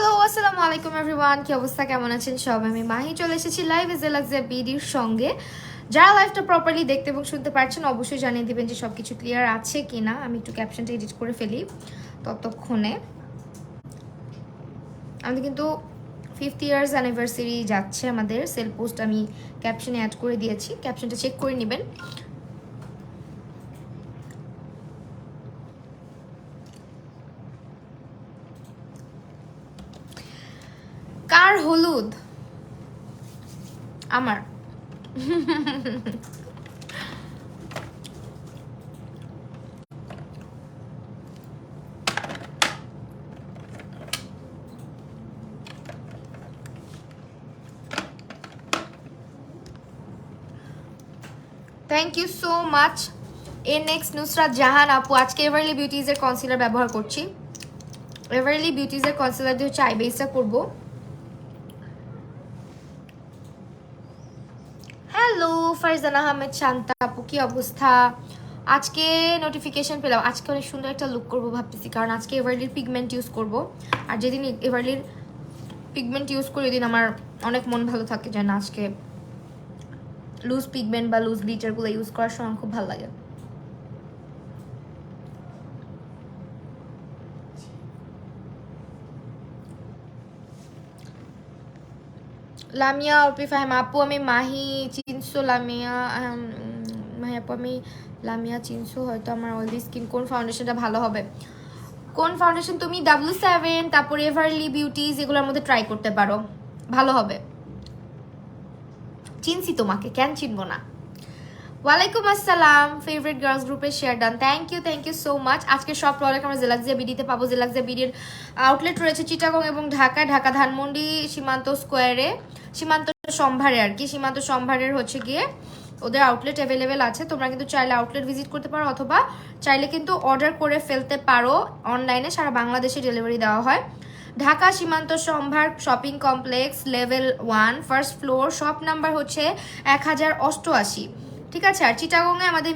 Hello আসসালামু আলাইকুম everyone, কি অবস্থা, কেমন আছেন সব? আমি মাহি চলে এসেছি লাইভ ইজ এলাক্সা বিডির সঙ্গে। যারা লাইভটা প্রপারলি দেখতে এবং শুনতে পারছেন অবশ্যই জানিয়ে দিবেন যে সব কিছু ক্লিয়ার আছে কিনা। আমি একটু ক্যাপশনটা এডিট করে ফেলি ততক্ষণে। আমাদের কিন্তু 5th ইয়ার্স অ্যানিভার্সারি যাচ্ছে আমাদের। সেল পোস্ট আমি ক্যাপশনে অ্যাড করে দিয়েছি, ক্যাপশনটা চেক করে নেবেন। কার হলুদ? আমার। Thank you so much NX Nusrat Jahan আপু। আজকে এভারলি বিউটিজের কনসিলার ব্যবহার করছি। এভারলি বিউটিজের কনসিলার দিয়ে হচ্ছে আই বেসটা করবো। হ্যালো ফারজানা আহমেদ শান্তা আপু, কি অবস্থা? আজকে নোটিফিকেশন পেলাম, আজকে অনেক সুন্দর একটা লুক করবো ভাবতেছি, কারণ আজকে এভারলির পিগমেন্ট ইউজ করব। আর যেদিন এভারলির পিগমেন্ট ইউজ করি ওই দিন আমার অনেক মন ভালো থাকে, যে না আজকে লুজ পিগমেন্ট বা লুজ গ্লিটারগুলো ইউজ করার সময় খুব ভালো লাগে। লামিয়া অর্পি ফাহিম আপু, আমি মাহি চিনসো? লামিয়া মাহি আপু, আমি লামিয়া চিনসো? হয়তো আমার অয়েলি স্কিন, কোন ফাউন্ডেশনটা ভালো হবে? কোন ফাউন্ডেশন? তুমি W7 তারপর এভারলি বিউটিজ এগুলোর মধ্যে ট্রাই করতে পারো, ভালো হবে। চিনছি তোমাকে, কেন চিনবো না? ওয়ালাইকুম আসসালাম, ফেভারিট গার্লস গ্রুপের share done, thank you so much. আজকে সব প্রোডাক্ট আমরা জেলাক্সিয়া বিডিতে পাবো। জেলাক্সিয়া বিডির আউটলেট রয়েছে চিটাগং এবং ঢাকা। ঢাকা ধানমন্ডি সীমান্ত স্কোয়ারে, সীমান্ত সম্ভারে আর কি, সীমান্ত সম্ভারের হচ্ছে গিয়ে ওদের আউটলেট অ্যাভেলেবেল আছে। তোমরা কিন্তু চাইলে আউটলেট ভিজিট করতে পারো, অথবা চাইলে কিন্তু অর্ডার করে ফেলতে পারো অনলাইনে। সারা বাংলাদেশে ডেলিভারি দেওয়া হয়। ঢাকা সীমান্ত সম্ভার shopping complex, level 1, first floor, shop number হচ্ছে 1088। ঠিক আছে। আর চিটাগংয়ে আমাদের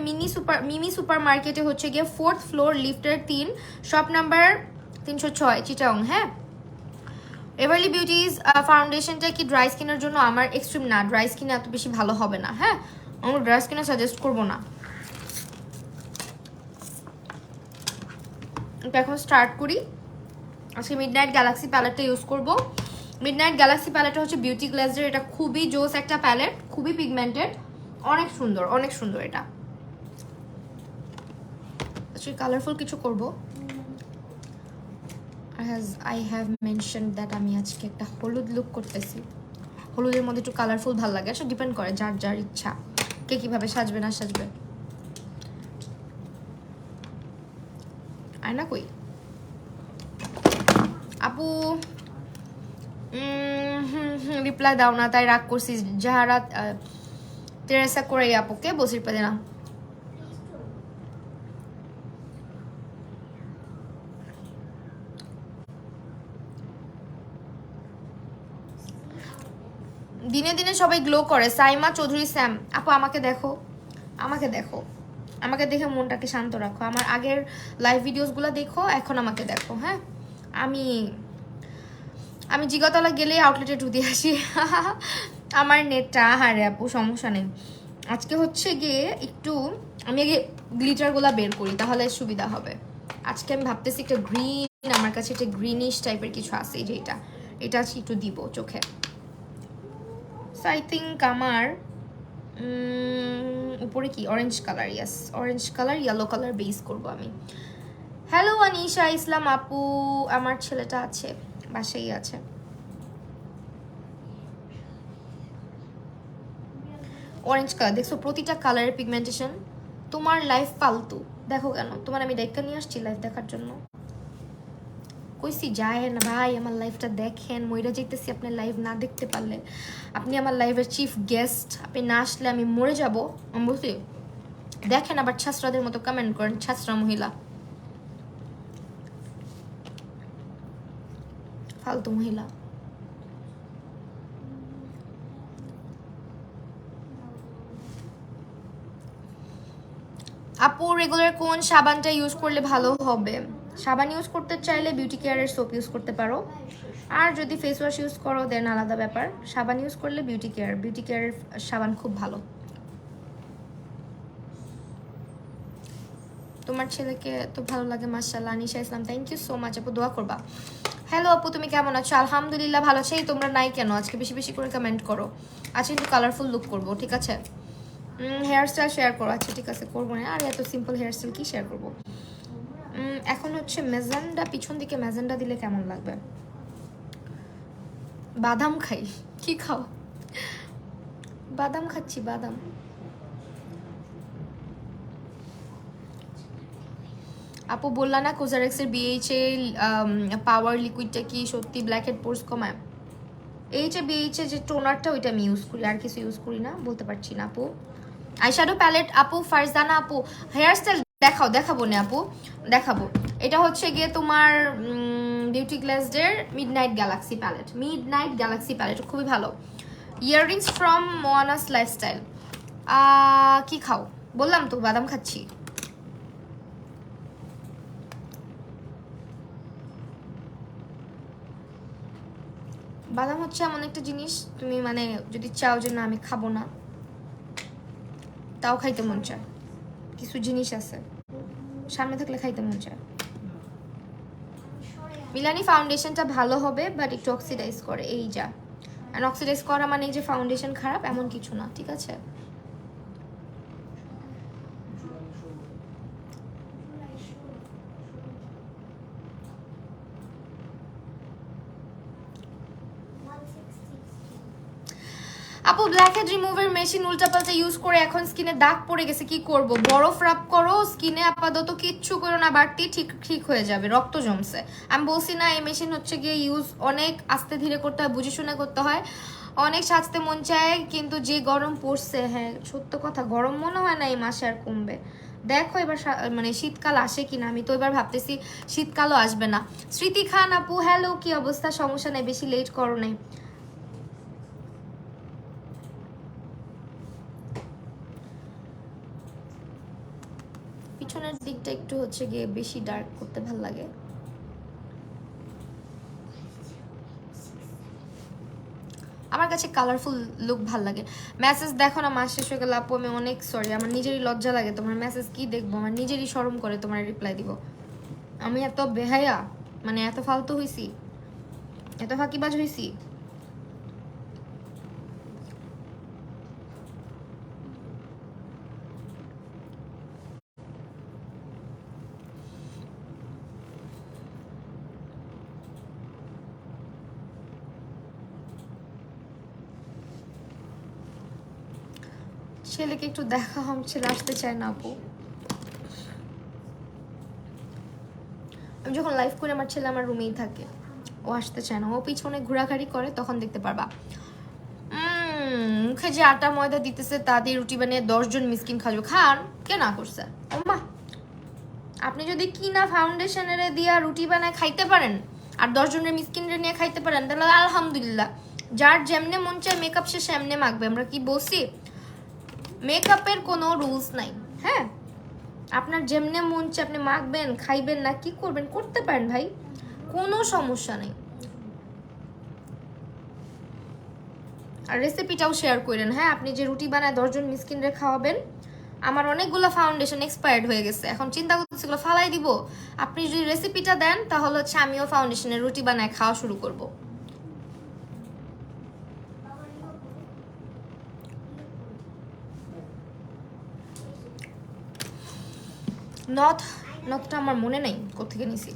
মিমি সুপার মার্কেটে হচ্ছে গিয়ে 4th ফ্লোর, লিফটের 3, শপ নাম্বার 306, চিটাগং। হ্যাঁ, এভারলি বিউটিজ ফাউন্ডেশনটা কি ড্রাই স্কিনের জন্য? আমার এক্সট্রিম না, ড্রাই স্কিনে এত বেশি ভালো হবে না। হ্যাঁ, আমি ড্রাই স্কিনে সাজেস্ট করবো না। এখন স্টার্ট করি। আজকে মিডনাইট গ্যালাক্সি প্যালেটটা ইউজ করব। মিডনাইট গ্যালাক্সি প্যালেটটা হচ্ছে বিউটি গ্লেজের। এটা খুবই জোস একটা প্যালেট, খুবই পিগমেন্টেড, অনেক সুন্দর, অনেক সুন্দর। এটা আজকে কালারফুল কিছু করব। I have mentioned that আমি আজকে একটা হলুদ লুক করতেছি। হলুদের মধ্যে একটু কালারফুল ভালো লাগে, আসলে ডিপেন্ড করে যার যার ইচ্ছা, কে কিভাবে সাজবে না সাজবে। আয়না কই আপু? রিপ্লাই দাও না, তাই রাগ করছি। যাহারা তেরেসা করে আপুকে বসির পারে না। দিনে দিনে সবাই গ্লো করে। সাইমা চৌধুরী স্যাম আপু, আমাকে দেখো, আমাকে দেখো, আমাকে দেখে মনটাকে শান্ত রাখো। আমার আগের লাইভ ভিডিওসগুলো দেখো, এখন আমাকে দেখো। হ্যাঁ, আমি জিগাতলা গেলে আউটলেটে ঢুকে আসি। আমার নেটটা, হারে আপু সমস্যা নেই। আজকে হচ্ছে গিয়ে একটু আমি আগে গ্লিটারগুলো বের করি, তাহলে সুবিধা হবে। আজকে আমি ভাবতেছি একটা গ্রিন, আমার কাছে একটা গ্রিনিশ টাইপের কিছু আছে, এই যে এটা একটু দিব চোখে। সো আই থিঙ্ক আমার উপরে কি orange colour, yes orange colour, yellow colour base করবো আমি। হ্যালো আনিশা ইসলাম আপু, আমার ছেলেটা আছে, বাসায় আছে। অরেঞ্জ কালার দেখছো, প্রতিটা কালারের পিগমেন্টেশন। তোমার লাইফ ফালতু, দেখো কেন? তোমার আমি ডাইকা নিয়ে আসছি লাইফ দেখার জন্য? কইছি যায় না ভাই, আমার লাইফটা দেখেন। মইরা যেতেছি আপনার লাইভ না দেখতে পারলে। আপনি আমার লাইভের চিফ গেস্ট, আপনি না আসলে আমি মরে যাবো। আমি বলছি দেখেন, আবার ছাত্রদের মতো কমেন্ট করেন, ছাত্রা মহিলা, ফালতু মহিলা। আপু রেগুলার কোন সাবানটা ইউজ করলে ভালো হবে? সাবান ইউজ করতে চাইলে বিউটি কেয়ারের সোপ ইউজ করতে পারো, আর যদি ফেস ওয়াশ ইউজ করো দেন আলাদা ব্যাপার। সাবান ইউজ করলে বিউটি কেয়ারের সাবান খুব ভালো। তোমার ছেলেকে তো ভালো লাগে মাশাআল্লাহ। আনিশা ইসলাম, থ্যাংক ইউ সো মাচ আপু, দোয়া করবা। হ্যালো আপু, তুমি কেমন আছো? আলহামদুলিল্লাহ ভালো আছি। তোমরা নাই কেন আজকে? বেশি বেশি করে কমেন্ট করো। আজকে একটু কালারফুল লুক করবো, ঠিক আছে? হেয়ার স্টাইল শেয়ার করো। আচ্ছা ঠিক আছে, করবো না। আর এত সিম্পল হেয়ার স্টাইল কি শেয়ার করবো? এখন হচ্ছে ম্যাজেন্ডা, পিছন দিকে ম্যাজেন্ডা দিলে কেমন লাগবে? বাদাম খাই। কি খাও? বাদাম খাচ্ছি, বাদাম। আপু বললা না কোজারেক্সের বিএইচএ পাওয়ার লিকুইডটা কি সত্যি ব্ল্যাকহেড পোর্স কমায়? এইচএ বিএইচএ যে টোনারটা ওইটা আমি ইউজ করি, আর কিছু ইউজ করি না, বলতে পারছি না আপু। আইশ্যাডো প্যালেট আপু, ফারজানা আপু হেয়ার স্টাইল দেখাবো না আপু, দেখাবো। এটা হচ্ছে গিয়ে তোমার বিউটি গ্লাসডের মিডনাইট গ্যালাক্সি প্যালেট, খুবই ভালো। Earrings from Moana's lifestyle. কি খাও? বললাম তো বাদাম খাচ্ছি। বাদাম হচ্ছে এমন একটা জিনিস, তুমি মানে যদি চাও যে না আমি খাবো না, তাও খাইতে মন চায়। কিছু জিনিস আছে সামনে থাকলে খাইতে মন চায়। মিলানি ফাউন্ডেশনটা ভালো হবে বাট একটু অক্সিডাইজ করে, এই যা। আর অক্সিডাইজ করা মানে যে ফাউন্ডেশন খারাপ এমন কিছু না, ঠিক আছে? আপু ব্ল্যাকহেড রিমুভার মেশিন উল্টাপাল্টা ইউজ করে এখন স্কিনে দাগ পড়ে গেছে, কি করব? বরফ রাব করো স্কিনে, আপাতত কিচ্ছু করো না, বাড়তি ঠিক হয়ে যাবে, রক্ত জমছে। আমি বলছি না এই মেশিন হচ্ছে গিয়ে ইউজ অনেক আস্তে ধীরে করতে হয়, বুঝে শুনে করতে হয়। অনেক সাজতে মন চায় কিন্তু যে গরম পড়ছে, হ্যাঁ সত্য কথা, গরম মনে হয় না এই মাসে আর কমবে। দেখো এবার মানে শীতকাল আসে কিনা, আমি তো এবার ভাবতেছি শীতকালও আসবে না। স্মৃতি খান আপু হ্যালো, কি অবস্থা? সমস্যা নেই, বেশি লেট করো নাই। পিছনের দিকটা একটু হচ্ছে গিয়ে বেশি ডার্ক করতে ভাল লাগে। আমার কাছে কালারফুল লুক ভাল লাগে। মেসেজ দেখো না, মাস শেষ হয়ে গেল আপু, আমি অনেক সরি, আমার নিজেরই লজ্জা লাগে। তোমার মেসেজ কি দেখবো, আমার নিজেরই শরম করে তোমার রিপ্লাই দিব। আমি এত বেহায়া, মানে এত ফালতু হইছি, এত ফাঁকিবাজ হইছি। ছেলেকে একটু দেখা, ছেলে আসতে চায় না আপু। আমি যখন লাইভ করি আমার ছেলে আমার রুমেই থাকে, ও আসতে চায় না, ও পিছনে ঘোরাঘুরি করে, তখন দেখতে পারবা। মুখে যে আটা ময়দা দিতেছে তা দিয়ে রুটি বানিয়ে 10 জন মিসকিন খাজো, খান কে না করছে? ওমা, আপনি যদি কিনা ফাউন্ডেশনের দিয়া রুটি বানায় খাইতে পারেন আর 10 জনের মিসকিনরে নিয়ে খাইতে পারেন, তাহলে আলহামদুলিল্লাহ। যার যেমনে মন চায় মেকআপ সে সেমনে মাখবে। আমরা কি বলছি? মেকআপের কোনো রুলস নাই, হ্যাঁ? আপনার যেমনে মন চায় আপনি মাখবেন, খাইবেন, না কি করবেন করতে পারেন ভাই, কোনো সমস্যা নেই। আর রেসিপিটাও শেয়ার করেন, হ্যাঁ? আপনি যে রুটি বানায় 10 জন মিসকিনরে খাওয়াবেন, আমার অনেকগুলো ফাউন্ডেশন এক্সপায়ার্ড হয়ে গেছে, এখন চিন্তা করতেছি এগুলো ফালাই দিব। আপনি যদি রেসিপিটা দেন তাহলে হচ্ছে আমিও ফাউন্ডেশনের রুটি বানায় খাওয়া শুরু করব। নথটা আমার মনে নেই কোত্থেকে নিছি।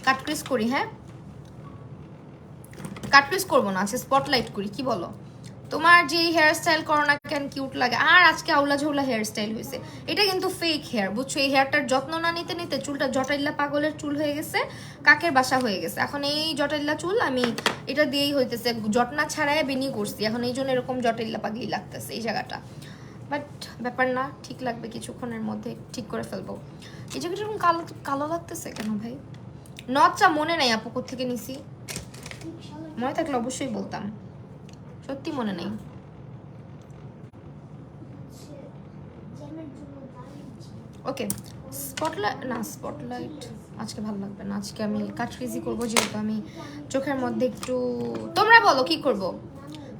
কাটক্রিস করি, হ্যাঁ কাটক্রিস করবো না, আচ্ছা স্পটলাইট করি, কি বলো? তোমার যে হেয়ার স্টাইল করো না কেন কিউট লাগে। আর আজকে আউলা ঝৌলা হেয়ার স্টাইল হয়েছে, এটা কিন্তু ফেক হেয়ার, বুঝছো? এই হেয়ারটার যত্ন না নিতে নিতে চুলটা জটাইল্লা পাগলের চুল হয়ে গেছে, কাকের বাসা হয়ে গেছে। এখন এই জটাইল্লা চুল আমি এটা দিয়েই হইতেছে, জটনা ছাড়াই বেনি করছি, এখন এই জন্য এরকম জটাইল্লা পাগলি লাগতেছে এই জায়গাটা। বাট ব্যাপার না, ঠিক লাগবে, কিছুক্ষণের মধ্যে ঠিক করে ফেলবো। এই জায়গাটা এরকম কালো কালো লাগতেছে কেন ভাই? নথটা মনে নাই আপু কোত্থেকে নিছি, মনে থাকলে অবশ্যই বলতাম, সত্যি মনে নেই। ওকে, স্পটলাইট না, স্পটলাইট আজকে ভালো লাগবে না। আজকে আমি কাটরিজি করবো, যেহেতু আমি চোখের মধ্যে একটু, তোমরা বলো কি করব?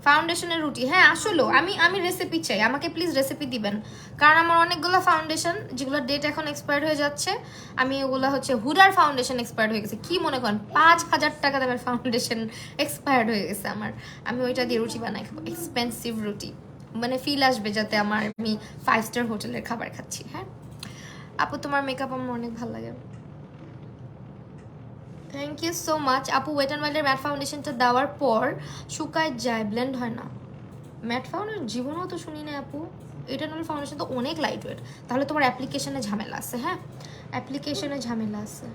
ফাউন্ডেশনের রুটি, হ্যাঁ আসলে আমি রেসিপি চাই, আমাকে প্লিজ রেসিপি দিবেন। কারণ আমার অনেকগুলো ফাউন্ডেশন যেগুলো ডেট এখন এক্সপায়ার্ড হয়ে যাচ্ছে, আমি ওগুলো হচ্ছে হুডার ফাউন্ডেশন এক্সপায়ার্ড হয়ে গেছে। কি মনে করেন 5,000 টাকা দামের ফাউন্ডেশন এক্সপায়ার্ড হয়ে গেছে আমার, আমি ওইটা দিয়ে রুটি বানাই খাবো, এক্সপেন্সিভ রুটি, মানে ফিল আসবে যাতে আমার আমি 5 স্টার হোটেলের খাবার খাচ্ছি। হ্যাঁ আপু, তোমার মেকআপ আমার অনেক ভালো লাগে, থ্যাংক ইউ সো মাচ আপু। ওয়েট অ্যান্ড ওয়াইল্ডের ম্যাট ফাউন্ডেশনটা দেওয়ার পর শুকায় যায়, ব্লেন্ড হয় না। ম্যাট ফাউন্ডেশন জীবনেও তো শুনি না আপু। ইটারনাল ফাউন্ডেশন তো অনেক লাইট ওয়েট, তাহলে তোমার অ্যাপ্লিকেশনে ঝামেলা আছে। হ্যাঁ অ্যাপ্লিকেশনে ঝামেলা আছে।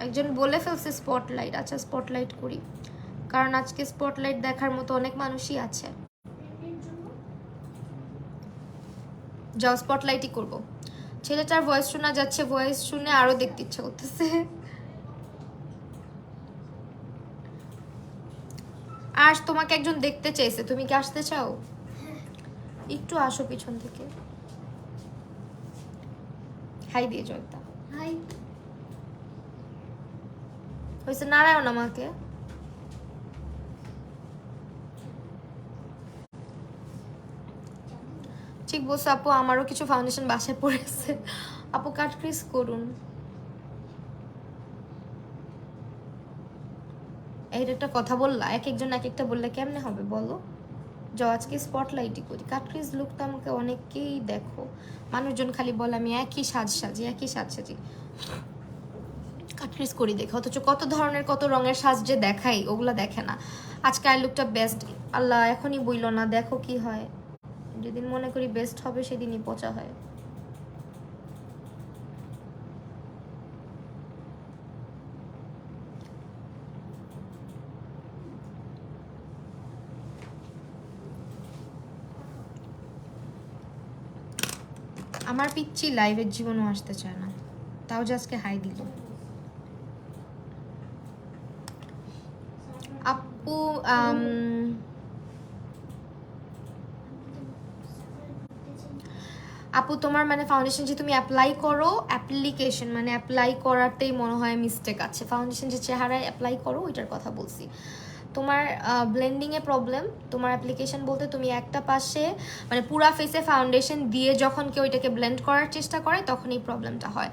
একজন বলে ফেলছে স্পটলাইট, আচ্ছা স্পটলাইট করি, কারণ আজকে স্পটলাইট দেখার মতো অনেক মানুষই আছে। যাও স্পটলাইটই করবো। ছেলেটার ভয়েস শোনা যাচ্ছে, ভয়েস শুনে আরো দেখতে ইচ্ছা করতেছে। আর তোমাকে একজন দেখতে চাইছে, তুমি কি আসতে চাও? একটু আসো পিছন থেকে, হাই দিয়ে জলটা। হাই। হয়েছে, নারায়ণ আমাকে। ঠিক বলছো আপু, আমারও কিছু ফাউন্ডেশন বাসায় পড়েছে। আপু কাট ক্রিজ করুন। এইটা একটা কথা বললা, এক একজন এক একটা বললে কেমনে হবে বলো? যাও আজকে স্পটলাইটই করি। কাটরিজ লুক তো আমাকে অনেকেই দেখো, মানুষজন খালি বলে আমি একই সাজি। কাটরিজ করি দেখে, অথচ কত ধরনের কত রঙের সাজ যে দেখাই, ওগুলা দেখে না। আজকে আই লুকটা বেস্ট, আল্লাহ এখনই বইল না, দেখো কি হয়। যেদিন মনে করি বেস্ট হবে সেদিনই পচা হয়। আমার পিচ্ছি লাইভের জীবনও আসতে চায় না, তাও যে আজকে হাই দিল। আপু আপু তোমার মানে ফাউন্ডেশন যে তুমি অ্যাপ্লাই করো, অ্যাপ্লিকেশন মানে অ্যাপ্লাই করাতেই মনে হয় মিস্টেক আছে। ফাউন্ডেশন যে চেহারায় অ্যাপ্লাই করো ওইটার কথা বলছি। তোমার ব্লেন্ডিংয়ে প্রবলেম, তোমার অ্যাপ্লিকেশন বলতে তুমি একটা পাশে মানে পুরা ফেসে ফাউন্ডেশন দিয়ে যখন কেউ এটাকে ব্লেন্ড করার চেষ্টা করে তখন এই প্রবলেমটা হয়।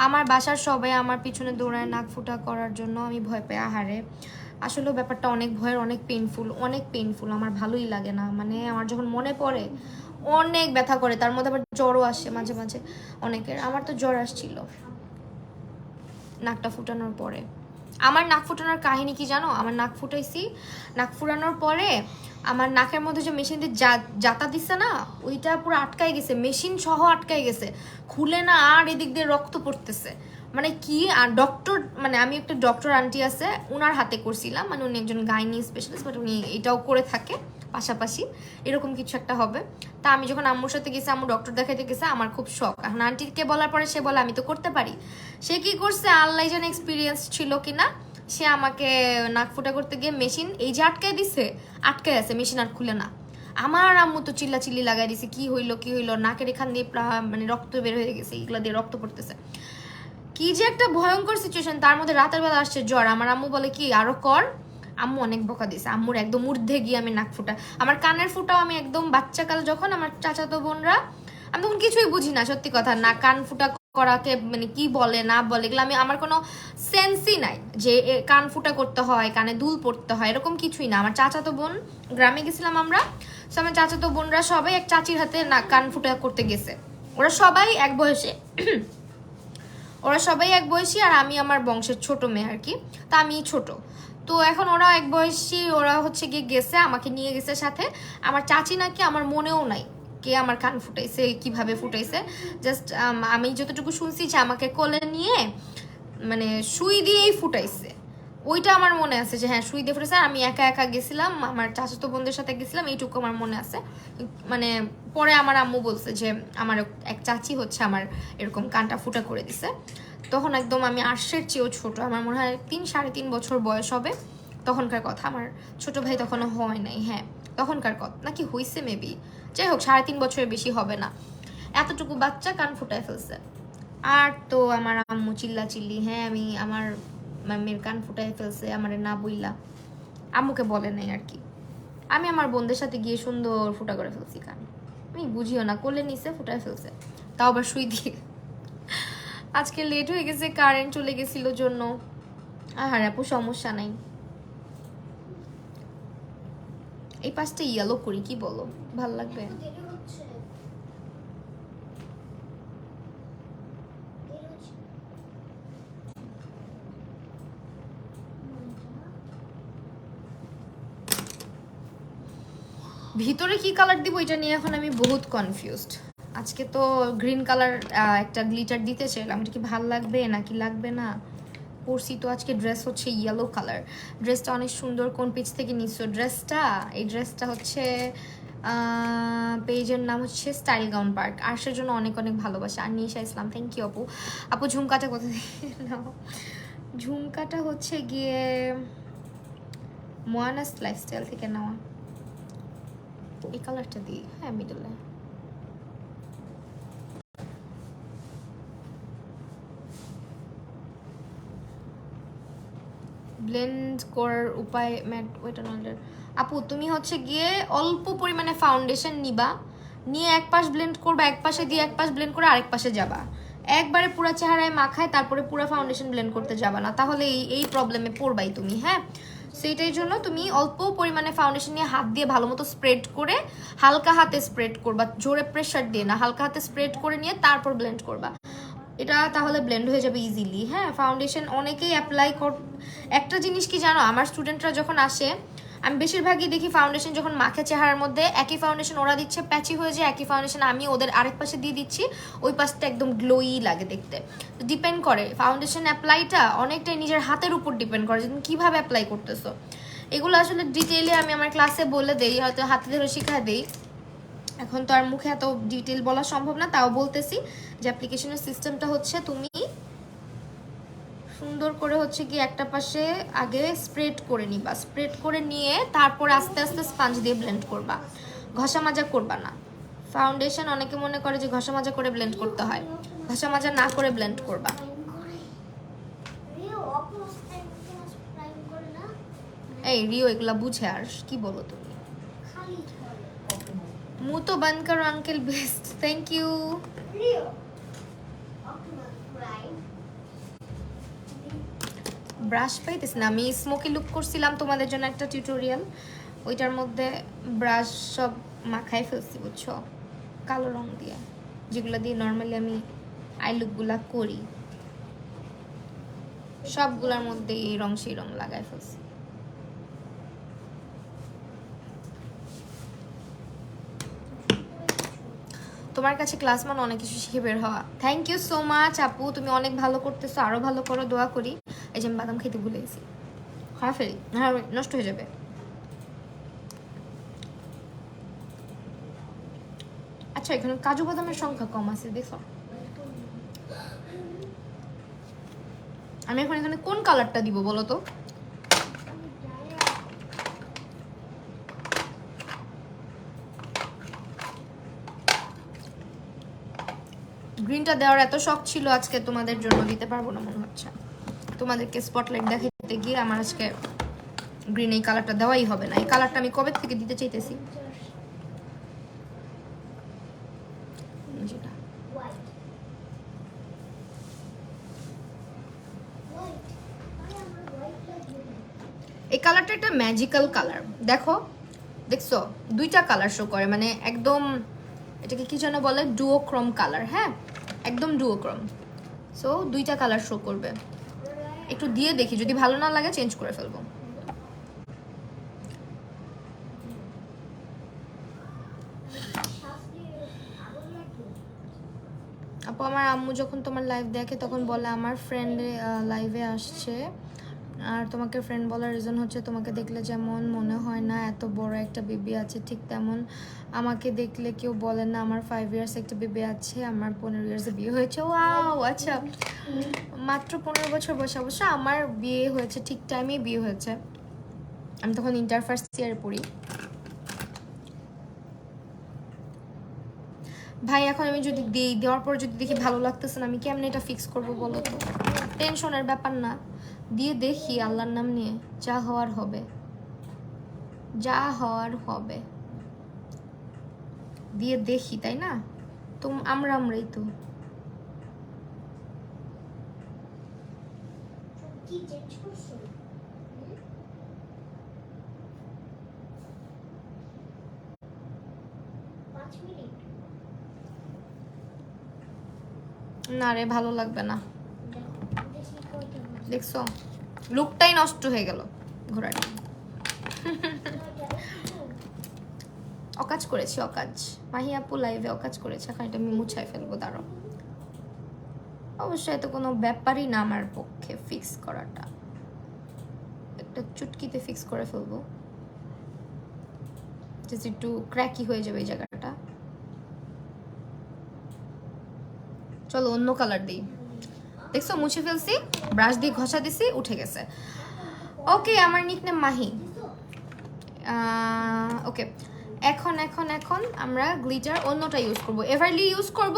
আমার বাসার সবাই আমার পিছনে দৌড়ায় নাক ফুটা করার জন্য, আমি ভয় পাই। আহারে আসলেও ব্যাপারটা অনেক ভয়ের, অনেক পেইনফুল। আমার ভালোই লাগে না, মানে আমার যখন মনে পড়ে অনেক ব্যথা করে, তার মধ্যে আবার জ্বরও আসে মাঝে মাঝে অনেকের। আমার তো জ্বর আসছিল নাকটা ফুটানোর পরে। আমার নাক ফুটানোর কাহিনী কি জানো? আমার নাক ফুটাইছি, নাক ফুটানোর পরে আমার নাকের মধ্যে যে মেশিন দিয়ে জাতা দিচ্ছে না, ওইটা পুরো আটকাই গেছে, মেশিন সহ আটকাই গেছে, খুলে না, আর এদিক দিয়ে রক্ত পড়তেছে। মানে কি, আর ডক্টর মানে আমি একটা ডক্টর আন্টি আছে, উনার হাতে করছিলাম, মানে উনি একজন গাইনি স্পেশালিস্ট, বাট উনি এটাও করে থাকে পাশাপাশি, এরকম কিছু একটা হবে। তা আমি যখন আম্মুর সাথে গেছি, আম্মু ডক্টর দেখাইতে গেছে, আমার খুব শখ। এখন আন্টিকে বলার পরে সে বলে আমি তো করতে পারি। সে কি করছে, আল্লাহ জানে এক্সপিরিয়েন্স ছিল কিনা, সে আমাকে নাক ফুটা করতে গিয়ে মেশিন এই যে আটকায় দিছে, আটকায় আছে, মেশিন আর খুলে না। আমার আম্মু তো চিল্লি লাগাই দিছে, কি হইলো, নাকের এখান দিয়ে মানে রক্ত বের হয়ে গেছে, এগুলা দিয়ে রক্ত পড়তেছে। কি যে একটা ভয়ঙ্কর সিচুয়েশন, তার মধ্যে রাতের বেলা আসছে জ্বর। আমার আম্মু বলে কি আরো কর, আম্মু অনেক বকা দিছে। আম্মুর একদম ঊর্ধ্বে গিয়ে আমি নাক ফুটা, আমার কানের ফুটাও আমি একদম বাচ্চাকাল যখন আমার চাচাতো বোনরা, আমি তখন কিছুই বুঝি না সত্যি কথা, না কান ফুটা করাকে মানে কি বলে না বলে, এগুলো আমি আমার কোনো সেন্সই নাই যে কান ফুটা করতে হয়, কানে দুল পড়তে হয়, এরকম কিছুই না। আমার চাচাতো বোন, গ্রামে গেছিলাম আমরা, তো আমার চাচাতো বোনরা সবাই এক চাচির হাতে না কান ফুটা করতে গেছে। ওরা সবাই এক বয়সী, আর আমি আমার বংশের ছোট মেয়ে আর কি, তা আমি ছোট। তো এখন ওরা এক বয়সী, ওরা হচ্ছে গিয়ে গেছে, আমাকে নিয়ে গেছে সাথে। আমার চাচি নাকি, আমার মনেও নাই কে আমার কান ফুটাইছে, কিভাবে ফুটাইছে। জাস্ট আমি যতটুকু শুনছি যে আমাকে কোলে নিয়ে মানে সুই দিয়েই ফুটাইছে, ওইটা আমার মনে আছে যে হ্যাঁ সুই দিয়ে ফুটেছে। আমি একা গেছিলাম, আমার চাচাতো বোনদের সাথে গেছিলাম, এইটুকু আমার মনে আছে। মানে পরে আমার আম্মু বলছে যে আমার এক চাচি হচ্ছে আমার এরকম কানটা ফুটা করে দিছে। তখন একদম আমি আর্শের চেয়েও ছোট, আমার মনে হয় 3-3.5 বছর বয়স হবে তখনকার কথা। আমার ছোট ভাই তখনও হয় নাই। হ্যাঁ তখনকার কথা নাকি হইছে মেবি, যাই হোক 3.5 বছরের বেশি হবে না। এতটুকু বাচ্চা কান ফুটায় ফেলছে। আর তো আমার আম্মু চিল্লা চিল্লি, হ্যাঁ আমি আমার মেয়ের কান ফুটায় ফেলছে আমারে না বইলা, আম্মুকে বলে নাই আর কি। আমি আমার বোনদের সাথে গিয়ে সুন্দর ফুটা করে ফেলছি কান, আমি বুঝিও না, কোলে নিচে ফুটায় ফেলছে, তাও আবার শুই দিয়ে। আজকে লেট হয়ে গেছে, কারেন্ট চলে গেছিল জন্য। আর আপু সমস্যা নাই, এই পাশটা ইয়েলো করি, কি বলো, ভাল লাগবে? ভিতরে কি কালার দিব এটা নিয়ে এখন আমি বহুত কনফিউজড। আজকে তো গ্রিন কালার একটা গ্লিটার দিতে চাইলাম, এটা কি ভাল লাগবে নাকি লাগবে না। পরছি তো আজকে ড্রেস হচ্ছে ইয়েলো কালার, ড্রেসটা অনেক সুন্দর। কোন পেজ থেকে নিচ্ছো ড্রেসটা? এই ড্রেসটা হচ্ছে পেজের নাম হচ্ছে স্টাইল গাউন পার্ক। আর্শের জন্য অনেক অনেক ভালোবাসা। আর নিশা ইসলাম, থ্যাংক ইউ আপু। আপু ঝুমকাটা কোথা থেকে নাও? ঝুমকাটা হচ্ছে গিয়ে মোয়ানাস লাইফস্টাইল থেকে নেওয়া। এই কালারটা দিই, হ্যাঁ মিডলে। ব্লেন্ড করার উপায় ম্যাট ওইটা নলের আপু, তুমি হচ্ছে গিয়ে অল্প পরিমাণে ফাউন্ডেশন নিবা, নিয়ে এক পাশ ব্লেন্ড করবা, এক পাশে দিয়ে এক পাশ ব্লেন্ড করে আরেক পাশে যাবা, একবারে পুরো চেহারায় মাখায় তারপরে পুরো ফাউন্ডেশন ব্লেন্ড করতে যাবা না, তাহলে এই প্রবলেমে পড়বাই তুমি। হ্যাঁ, সেইটাই জন্য তুমি অল্প পরিমাণে ফাউন্ডেশন নিয়ে হাত দিয়ে ভালো মতো স্প্রেড করে, হালকা হাতে স্প্রেড করবা, জোরে প্রেশার দিয়ে না, হালকা হাতে স্প্রেড করে নিয়ে তারপর ব্লেন্ড করবা, এটা তাহলে ব্লেন্ড হয়ে যাবে ইজিলি। হ্যাঁ, ফাউন্ডেশন অনেকেই অ্যাপ্লাই একটা জিনিস কি জানো, আমার স্টুডেন্টরা যখন আসে আমি বেশিরভাগই দেখি ফাউন্ডেশন যখন মাখে চেহারার মধ্যে, একই ফাউন্ডেশন ওরা দিচ্ছে প্যাচি হয়ে যায়, একই ফাউন্ডেশন আমি ওদের আরেক পাশে দিয়ে দিচ্ছি, ওই পাশটা একদম গ্লোই লাগে দেখতে। ডিপেন্ড করে ফাউন্ডেশন অ্যাপ্লাইটা অনেকটাই নিজের হাতের উপর ডিপেন্ড করে যে তুমি কীভাবে অ্যাপ্লাই করতেছো। এগুলো আসলে ডিটেইলে আমি আমার ক্লাসে বলে দেই, হয়তো হাতে ধরে শিখায় দেই, এখন তো আর মুখে এত ডিটেল বলা সম্ভব না, তাও বলতেছি যে অ্যাপ্লিকেশনের সিস্টেমটা হচ্ছে তুমি সুন্দর করে হচ্ছে কি একটা পাশে আগে স্প্রেড করে নিবা, স্প্রেড করে নিয়ে তারপর আস্তে আস্তে স্পঞ্জ দিয়ে ব্লেন্ড করবা, ঘষা মাজা করবা না। ফাউন্ডেশন অনেকে মনে করে যে ঘষা মাজা করে ব্লেন্ড করতে হয়, ঘষা মাজা না করে ব্লেন্ড করবা। এই রিও এগুলা বুঝে, আর কি বলো তুমি? মুহ তো বন্ধ করো uncle, best, thank you. Brush পাইতেছি না, আমি স্মোকি লুক করছিলাম তোমাদের জন্য একটা টিউটোরিয়াল, ওইটার মধ্যে ব্রাশ সব মাখাই ফেলছি বুঝছো, কালো রং দিয়ে, যেগুলো দিয়ে নর্মালি আমি আই লুকগুলা করি, সবগুলোর মধ্যে এই রং সেই রং লাগাই ফেলছি। তোমার কাছে ক্লাস মানে অনেক কিছু শিখে বের হওয়া। থ্যাংক ইউ সো মাচ আপু, তুমি অনেক ভালো করতেছো, আরো ভালো করো, দোয়া করি। এই যে আমি বাদাম খেতে ভুলে গেছি, হ্যাঁ ফেরি, হ্যাঁ নষ্ট হয়ে যাবে। আচ্ছা এখানে কাজু বাদামের সংখ্যা কম আছে দেখো। আমি এখন এখানে কোন কালারটা দিব বলো তো? গ্রিনটা দেওয়ার এত শখ ছিল আজকে, তোমাদের জন্য দিতে পারবো না মনে হচ্ছে, তোমাদেরকে স্পটলাইট দেখাতে গিয়ে আমার আজকে গ্রিন এই কালারটা দেওয়াই হবে না। এই কালারটা আমি কবে থেকে দিতে চাইতেছি। এই কালারটা একটা ম্যাজিক্যাল কালার, দেখো দেখছো দুইটা কালার শো করে, মানে একদম এটাকে কি যেন বলে, ডুওক্রোম কালার। হ্যাঁ, একদম ডুওক্রোম, সো দুইটা কালার শো করবে। একটু দিয়ে দেখি, যদি ভালো না লাগে চেঞ্জ করে ফেলবো। আপু আমার আম্মু যখন তোমার লাইভ দেখে তখন বলে আমার ফ্রেন্ড লাইভে আসছে, আর তোমাকে ফ্রেন্ড বলার রিজন হচ্ছে তোমাকে দেখলে যেমন মনে হয় না এত বড় একটা বেবি আছে, ঠিক তেমন আমাকে দেখলে কেউ বলে না আমার 5 ইয়ার্স একটা বেবি আছে, আমার 15 ইয়ার্সে বিয়ে হয়েছে। ওয়াও, আচ্ছা মাত্র 15 বছর বয়সে। অবশ্য আমার বিয়ে হয়েছে ঠিক টাইমেই বিয়ে হয়েছে, আমি তখন ইন্টার ফার্স্ট ইয়ারে পড়ি। ভাই এখন আমি যদি দেওয়ার পর যদি দেখি ভালো লাগতেছে না, আমি কেমনে এটা ফিক্স করব বলো তো? টেনশনের ব্যাপার না, দিয়ে দেখি আল্লাহর নাম নিয়ে, যা হওয়ার হবে, যা হওয়ার হবে, দিয়ে দেখি, তাই না? তো আমরাই তো না রে, ভালো লাগবে না। দেখছো, লুকটাই নষ্ট হয়ে গেল ঘোড়াটা। অকাজ করেছি, অকাজ। মাহি আপু লাইভে অকাজ করেছে, এখন এটা আমি মুছাই ফেলবো, দাঁড়াও। অবশ্যই এত কোনো ব্যাপারই না আমার পক্ষে ফিক্স করাটা, একটা চুটকিতে ফিক্স করে ফেলবো, জাস্ট একটু ক্র্যাকি হয়ে যাবে এই জায়গাটা। চলো অন্য কালার দিই। দেখছো মুছে ফেলছি, ব্রাশ দিয়ে ঘষা দিছি, উঠে গেছে। ওকে, আমার নিকনেম মাহি। ওকে, এখন এখন এখন আমরা গ্লিটার অন্যটা ইউজ করব, এভারলি ইউজ করব,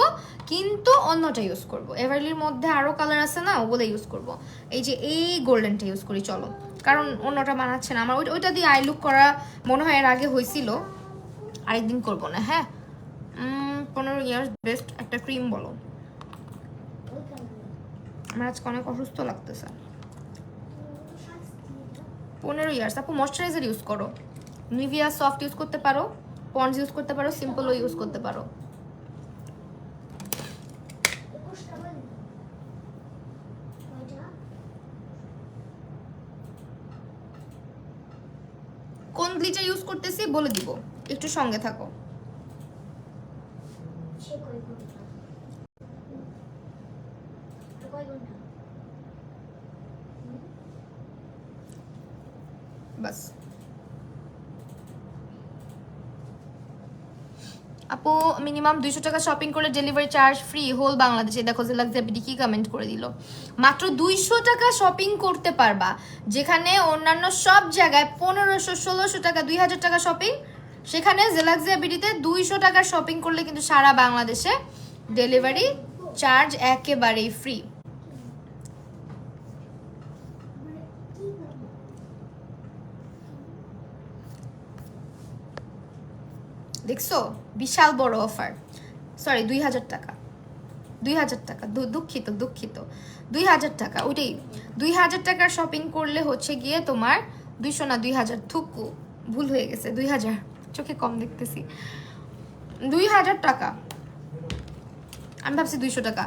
কিন্তু অন্যটা ইউজ করব। এভারলির মধ্যে আরো কালার আছে না, ওগুলো ইউজ করব। এই যে এই গোল্ডেনটা ইউজ করি চলো, কারণ অন্যটা বানাচ্ছে না আমার। ওইটা দিয়ে আই লুক করা মনে হয় এর আগে হয়েছিল, আরেকদিন করব না। হ্যাঁ, 15 ইয়ার্স বেস্ট একটা ক্রিম বলো। আমার আজকে অনেক অসুস্থ লাগতেছে। 15 ইয়ার্স। আপু ময়শ্চারাইজার ইউজ করো, নিভিয়া সফট ইউজ করতে পারো, পন্ডস ইউজ করতে পারো, সিম্পলও ইউজ করতে পারো। কোন গ্লিটার ইউজ করতেছি বলে দিব, একটু সঙ্গে থাকো। বাস আপু, মিনিমাম 200 টাকা শপিং করলে ডেলিভারি চার্জ ফ্রি হোল বাংলাদেশে। দেখো জেলাক্সাবিডি কি কমেন্ট করে দিল, মাত্র 200 টাকা শপিং করতে পারবা, যেখানে অন্যান্য সব জায়গায় 1500 1600 টাকা 2000 টাকা শপিং, সেখানে জেলাক্সাবিডিতে 200 টাকা শপিং করলে কিন্তু সারা বাংলাদেশে ডেলিভারি চার্জ একেবারেই ফ্রি। দেখছো, বিশাল বড় অফার। সরি, 2000 টাকা, 2000 টাকা, দুঃখিত 2000 টাকা, ওইটাই 2000 টাকার শপিং করলে হচ্ছে গিয়ে তোমার 200 না 2000, থুকু ভুল হয়ে গেছে, 2000, চোখে কম দেখতেছি, 2000 টাকা। আমি ভাবছি 200 টাকা।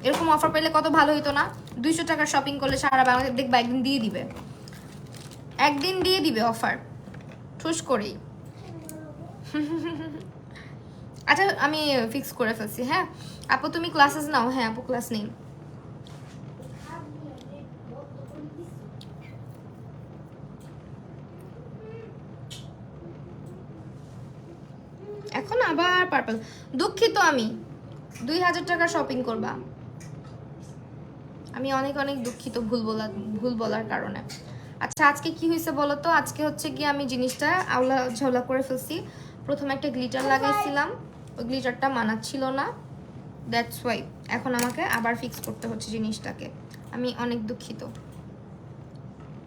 এরকম অফার পেলে কত ভালো হইতো না? 200 টাকার শপিং করলে সারা বাংলাদেশ দেখবা একদিন দিয়ে দিবে, একদিন দিয়ে দিবে অফার, ঠুস করেই। আচ্ছা, আমি ফিক্স করে ফেলছি। হ্যাঁ আপু, তুমি ক্লাসেস নাও। হ্যাঁ আপু, ক্লাস নেই। এখন আবার পার্পল, দুঃখিত। আমি 2000 টাকা শপিং করবা, আমি অনেক অনেক দুঃখিত ভুল বলার কারণে। আচ্ছা, আজকে কি হয়েছে বলো তো? আজকে হচ্ছে গিয়ে আমি জিনিসটা আউলা ঝাউলা করে ফেলছি। প্রথমে একটা গ্লিটার লাগাইছিলাম, ওই গ্লিটারটা মানাচ্ছিল না, দ্যাটস ওয়াই এখন আমাকে আবার ফিক্স করতে হচ্ছে জিনিসটাকে। আমি অনেক দুঃখিত,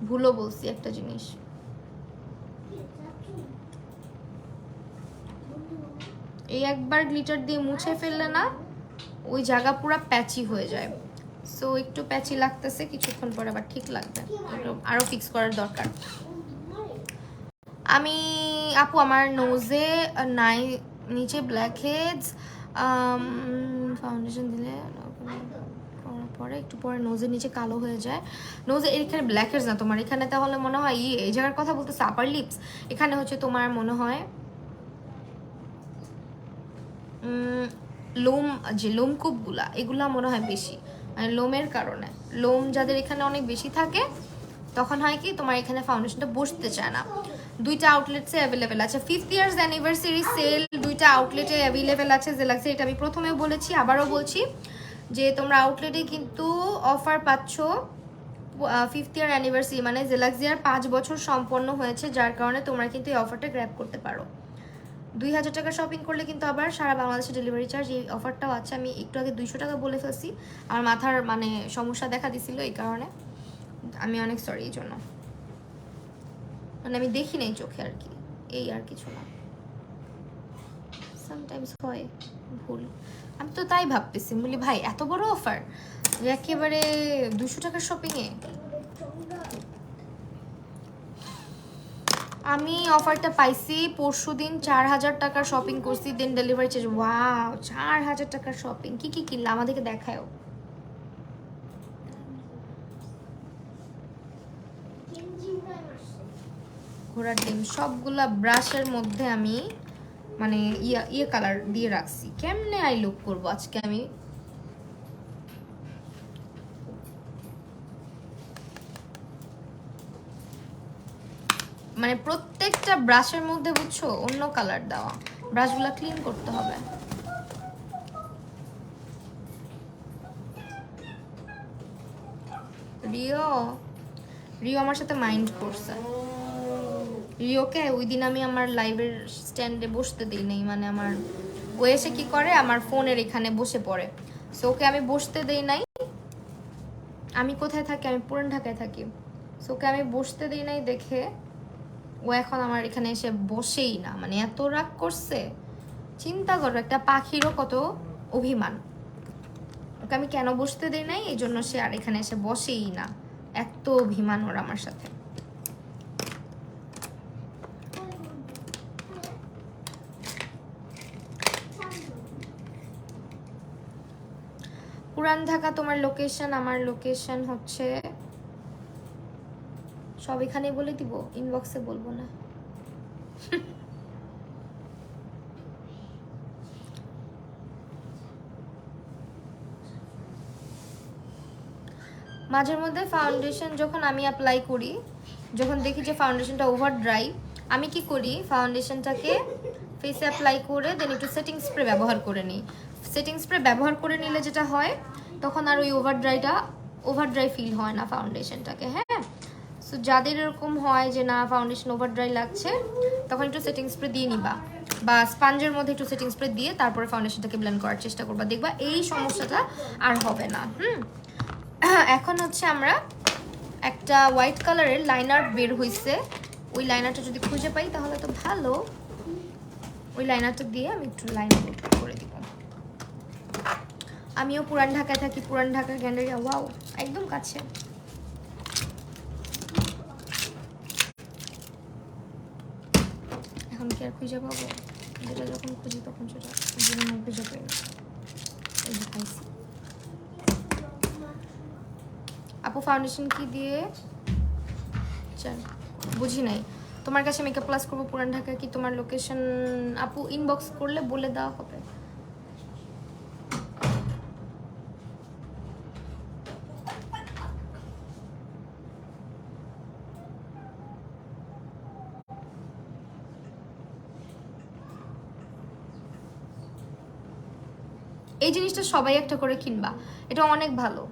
ভুলও বলছি একটা জিনিস। এই একবার গ্লিটার দিয়ে মুছে ফেললে না ওই জায়গা পুরো প্যাচি হয়ে যায়। সো একটু প্যাচি লাগতেছে, কিছুক্ষণ পর আবার ঠিক লাগবে, আরো ফিক্স করার দরকার। আমি আপু, আমার নোজে নাই, নিচে ব্ল্যাক হেডস, ফাউন্ডেশন দিলে পরে একটু পরে নোজের নিচে কালো হয়ে যায়। নোজে এখানে ব্ল্যাক হেডস না তোমার, এখানে তাহলে মনে হয় এই জায়গার কথা বলতেছে, আপার লিপস। এখানে হচ্ছে তোমার মনে হয় লোম, যে লোমকূপগুলা, এগুলা মনে হয় বেশি, মানে লোমের কারণে। লোম যাদের এখানে অনেক বেশি থাকে তখন হয় কি তোমার এখানে ফাউন্ডেশনটা বসতে চায় না। দুইটা আউটলেটসে অ্যাভেলেবেল আছে, 5th ইয়ার্স অ্যানিভার্সারি সেল দুইটা আউটলেটে অ্যাভেলেবেল আছে জেলাক্সে। এটা আমি প্রথমেও বলেছি, আবারও বলছি যে তোমরা আউটলেটে কিন্তু অফার পাচ্ছ 5th ইয়ার অ্যানিভার্সারি, মানে জেলাক্সিয়ার 5 বছর সম্পন্ন হয়েছে, যার কারণে তোমরা কিন্তু এই অফারটা গ্র্যাব করতে পারো। 2000 টাকা শপিং করলে কিন্তু আবার সারা বাংলাদেশে ডেলিভারি চার্জ, এই অফারটাও আছে। আমি একটু আগে 200 টাকা বলে ফেলছি, আমার মাথার মানে সমস্যা দেখা দিছিল এই কারণে, আমি অনেক সরি এই জন্য, মানে আমি দেখি নাই চোখে আর কি, এই আর কিছু না, সামটাইমস হয় ভুল। আমি তো তাই ভাবতেছি, বলি ভাই এত বড় অফার একেবারে 200 টাকার শপিংয়ে। আমি অফারটা পাইছি পরশুদিন, 4000 টাকার শপিং করছি, দেন ডেলিভারি চার্জ। ওয়াও, 4000 টাকার শপিং। কি কি কিনলাম আমাদেরকে দেখায়ও। ঘোড়ার ডিম সবগুলা ব্রাশের মধ্যে আমি মানে ইয়ে কালার দিয়ে রাখছি। কেমনে আই লুক করবো আজকে আমি? মানে প্রত্যেকটা ব্রাশের মধ্যে বুঝছো অন্য কালার দেওয়া, ব্রাশগুলা ক্লিন করতে হবে। রিও রিও আমার সাথে মাইন্ড করছে। রিওকে ওই দিন আমি আমার লাইভের স্ট্যান্ডে বসতে দিই নাই, মানে আমার ও এসে কি করে আমার ফোনের এখানে বসে পড়ে, সো ওকে আমি বসতে দেই নাই। আমি কোথায় থাকি? আমি পুরান ঢাকায় থাকি। সো ওকে আমি বসতে দিই নাই দেখে ও এখন আমার এখানে এসে বসেই না, মানে এত রাগ করছে। চিন্তা করো, একটা পাখিরও কত অভিমান। ওকে আমি কেন বসতে দিই নাই, এই জন্য সে আর এখানে এসে বসেই না। এত অভিমান ওর আমার সাথে। পুরান ঢাকা তোমার লোকেশন, আমার লোকেশন হচ্ছে সব এখানে বলে দিব, ইনবক্সে বলবো না। মাঝের মধ্যে ফাউন্ডেশন যখন আমি অ্যাপ্লাই করি, যখন দেখি যে ফাউন্ডেশনটা ওভার ড্রাই, আমি কি করি ফাউন্ডেশনটাকে ফেসে অ্যাপ্লাই করে দেন একটু সেটিং স্প্রে ব্যবহার করে নিই। সেটিং স্প্রে ব্যবহার করে নিলে যেটা হয় তখন আর ওই ওভার ড্রাই ফিল হয় না ফাউন্ডেশনটাকে। হ্যাঁ, সো যাদের এরকম হয় যে না ফাউন্ডেশন ওভার ড্রাই লাগছে, তখন একটু সেটিং স্প্রে দিয়ে নিবা, বা স্পঞ্জের মধ্যে একটু সেটিং স্প্রে দিয়ে তারপরে ফাউন্ডেশনটাকে ব্লেন্ড করার চেষ্টা করবা, দেখবা এই সমস্যাটা আর হবে না। এখন হচ্ছে আমরা একটা হোয়াইট কালারের লাইনার বের হইছে, ওই লাইনারটা যদি খুঁজে পাই তাহলে তো ভালো। ওই লাইনারটা দিয়ে আমি একটু লাইনার করে দিব। আমিও পুরান ঢাকায় থাকি, পুরান ঢাকার গ্যান্ডারিয়া। ওয়াও, একদম কাছে। এখন কি আর খুঁজে পাবো? যেটা যখন খুঁজি তখন সেটা জীবনে খুঁজে পাই না। এই যে পাইছি। আপু ফাউন্ডেশন কি দিয়ে? চল, বুঝি নাই। তোমার কাছে মেকআপ ক্লাস করবো পুরান ঢাকা, কি তোমার লোকেশন? আপু ইনবক্স করলে বলে দেওয়া হবে। এই জিনিসটা সবাই একটা করে কিনবা, এটা অনেক ভালো।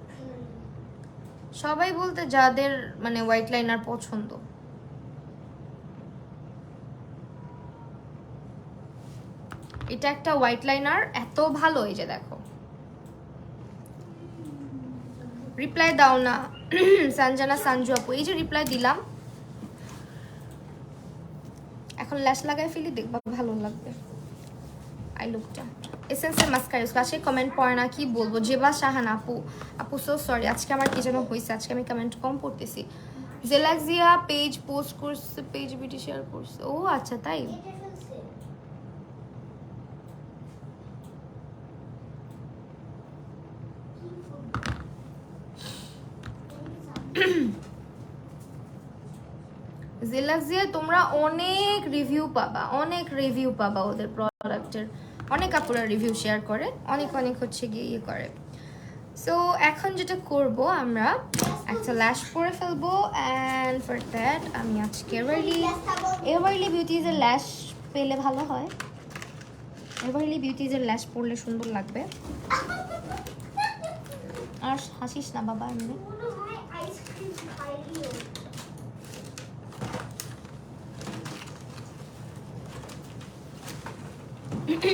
সবাই বলতে যাদের মানে হোয়াইট লাইনার পছন্দ। এটা একটা হোয়াইট লাইনার, এত ভালো। এই যে দেখো, রিপ্লাই দাও না সঞ্জনা সঞ্জু আপু। এই যে রিপ্লাই দিলাম, এখন ল্যাশ লাগাই ফেলি, দেখবা ভালো লাগবে। আই লুকটা এসেন্সের মাস্কারা ইউজ আজকে কমেন্ট পড়ে না, কি বলবো। জেবা শাহান আপু, আপু সো সরি, আজকে আমার কি যেন হয়েছে, আজকে আমি কমেন্ট কম পড়তেছি। জেলাক্সিয়া পেজ পোস্ট করছে, পেজ ভিডিও শেয়ার করছে। ও আচ্ছা, তাই। জেলাক্সিয়া তোমরা অনেক রিভিউ পাবা, অনেক রিভিউ পাবা ওদের প্রোডাক্টের। অনেক আপুরা রিভিউ শেয়ার করে, অনেক অনেক হচ্ছে গিয়ে ইয়ে করে। সো এখন যেটা করব, আমরা একটা ল্যাশ পরে ফেলবো। অ্যান্ড ফর দ্যাট আমি আজকে এভারলি বিউটিজের ল্যাশ পেলে ভালো হয়। এভারলি বিউটিজের ল্যাশ পরলে সুন্দর লাগবে। আর হাসিস না বাবা, এমনি এভারলি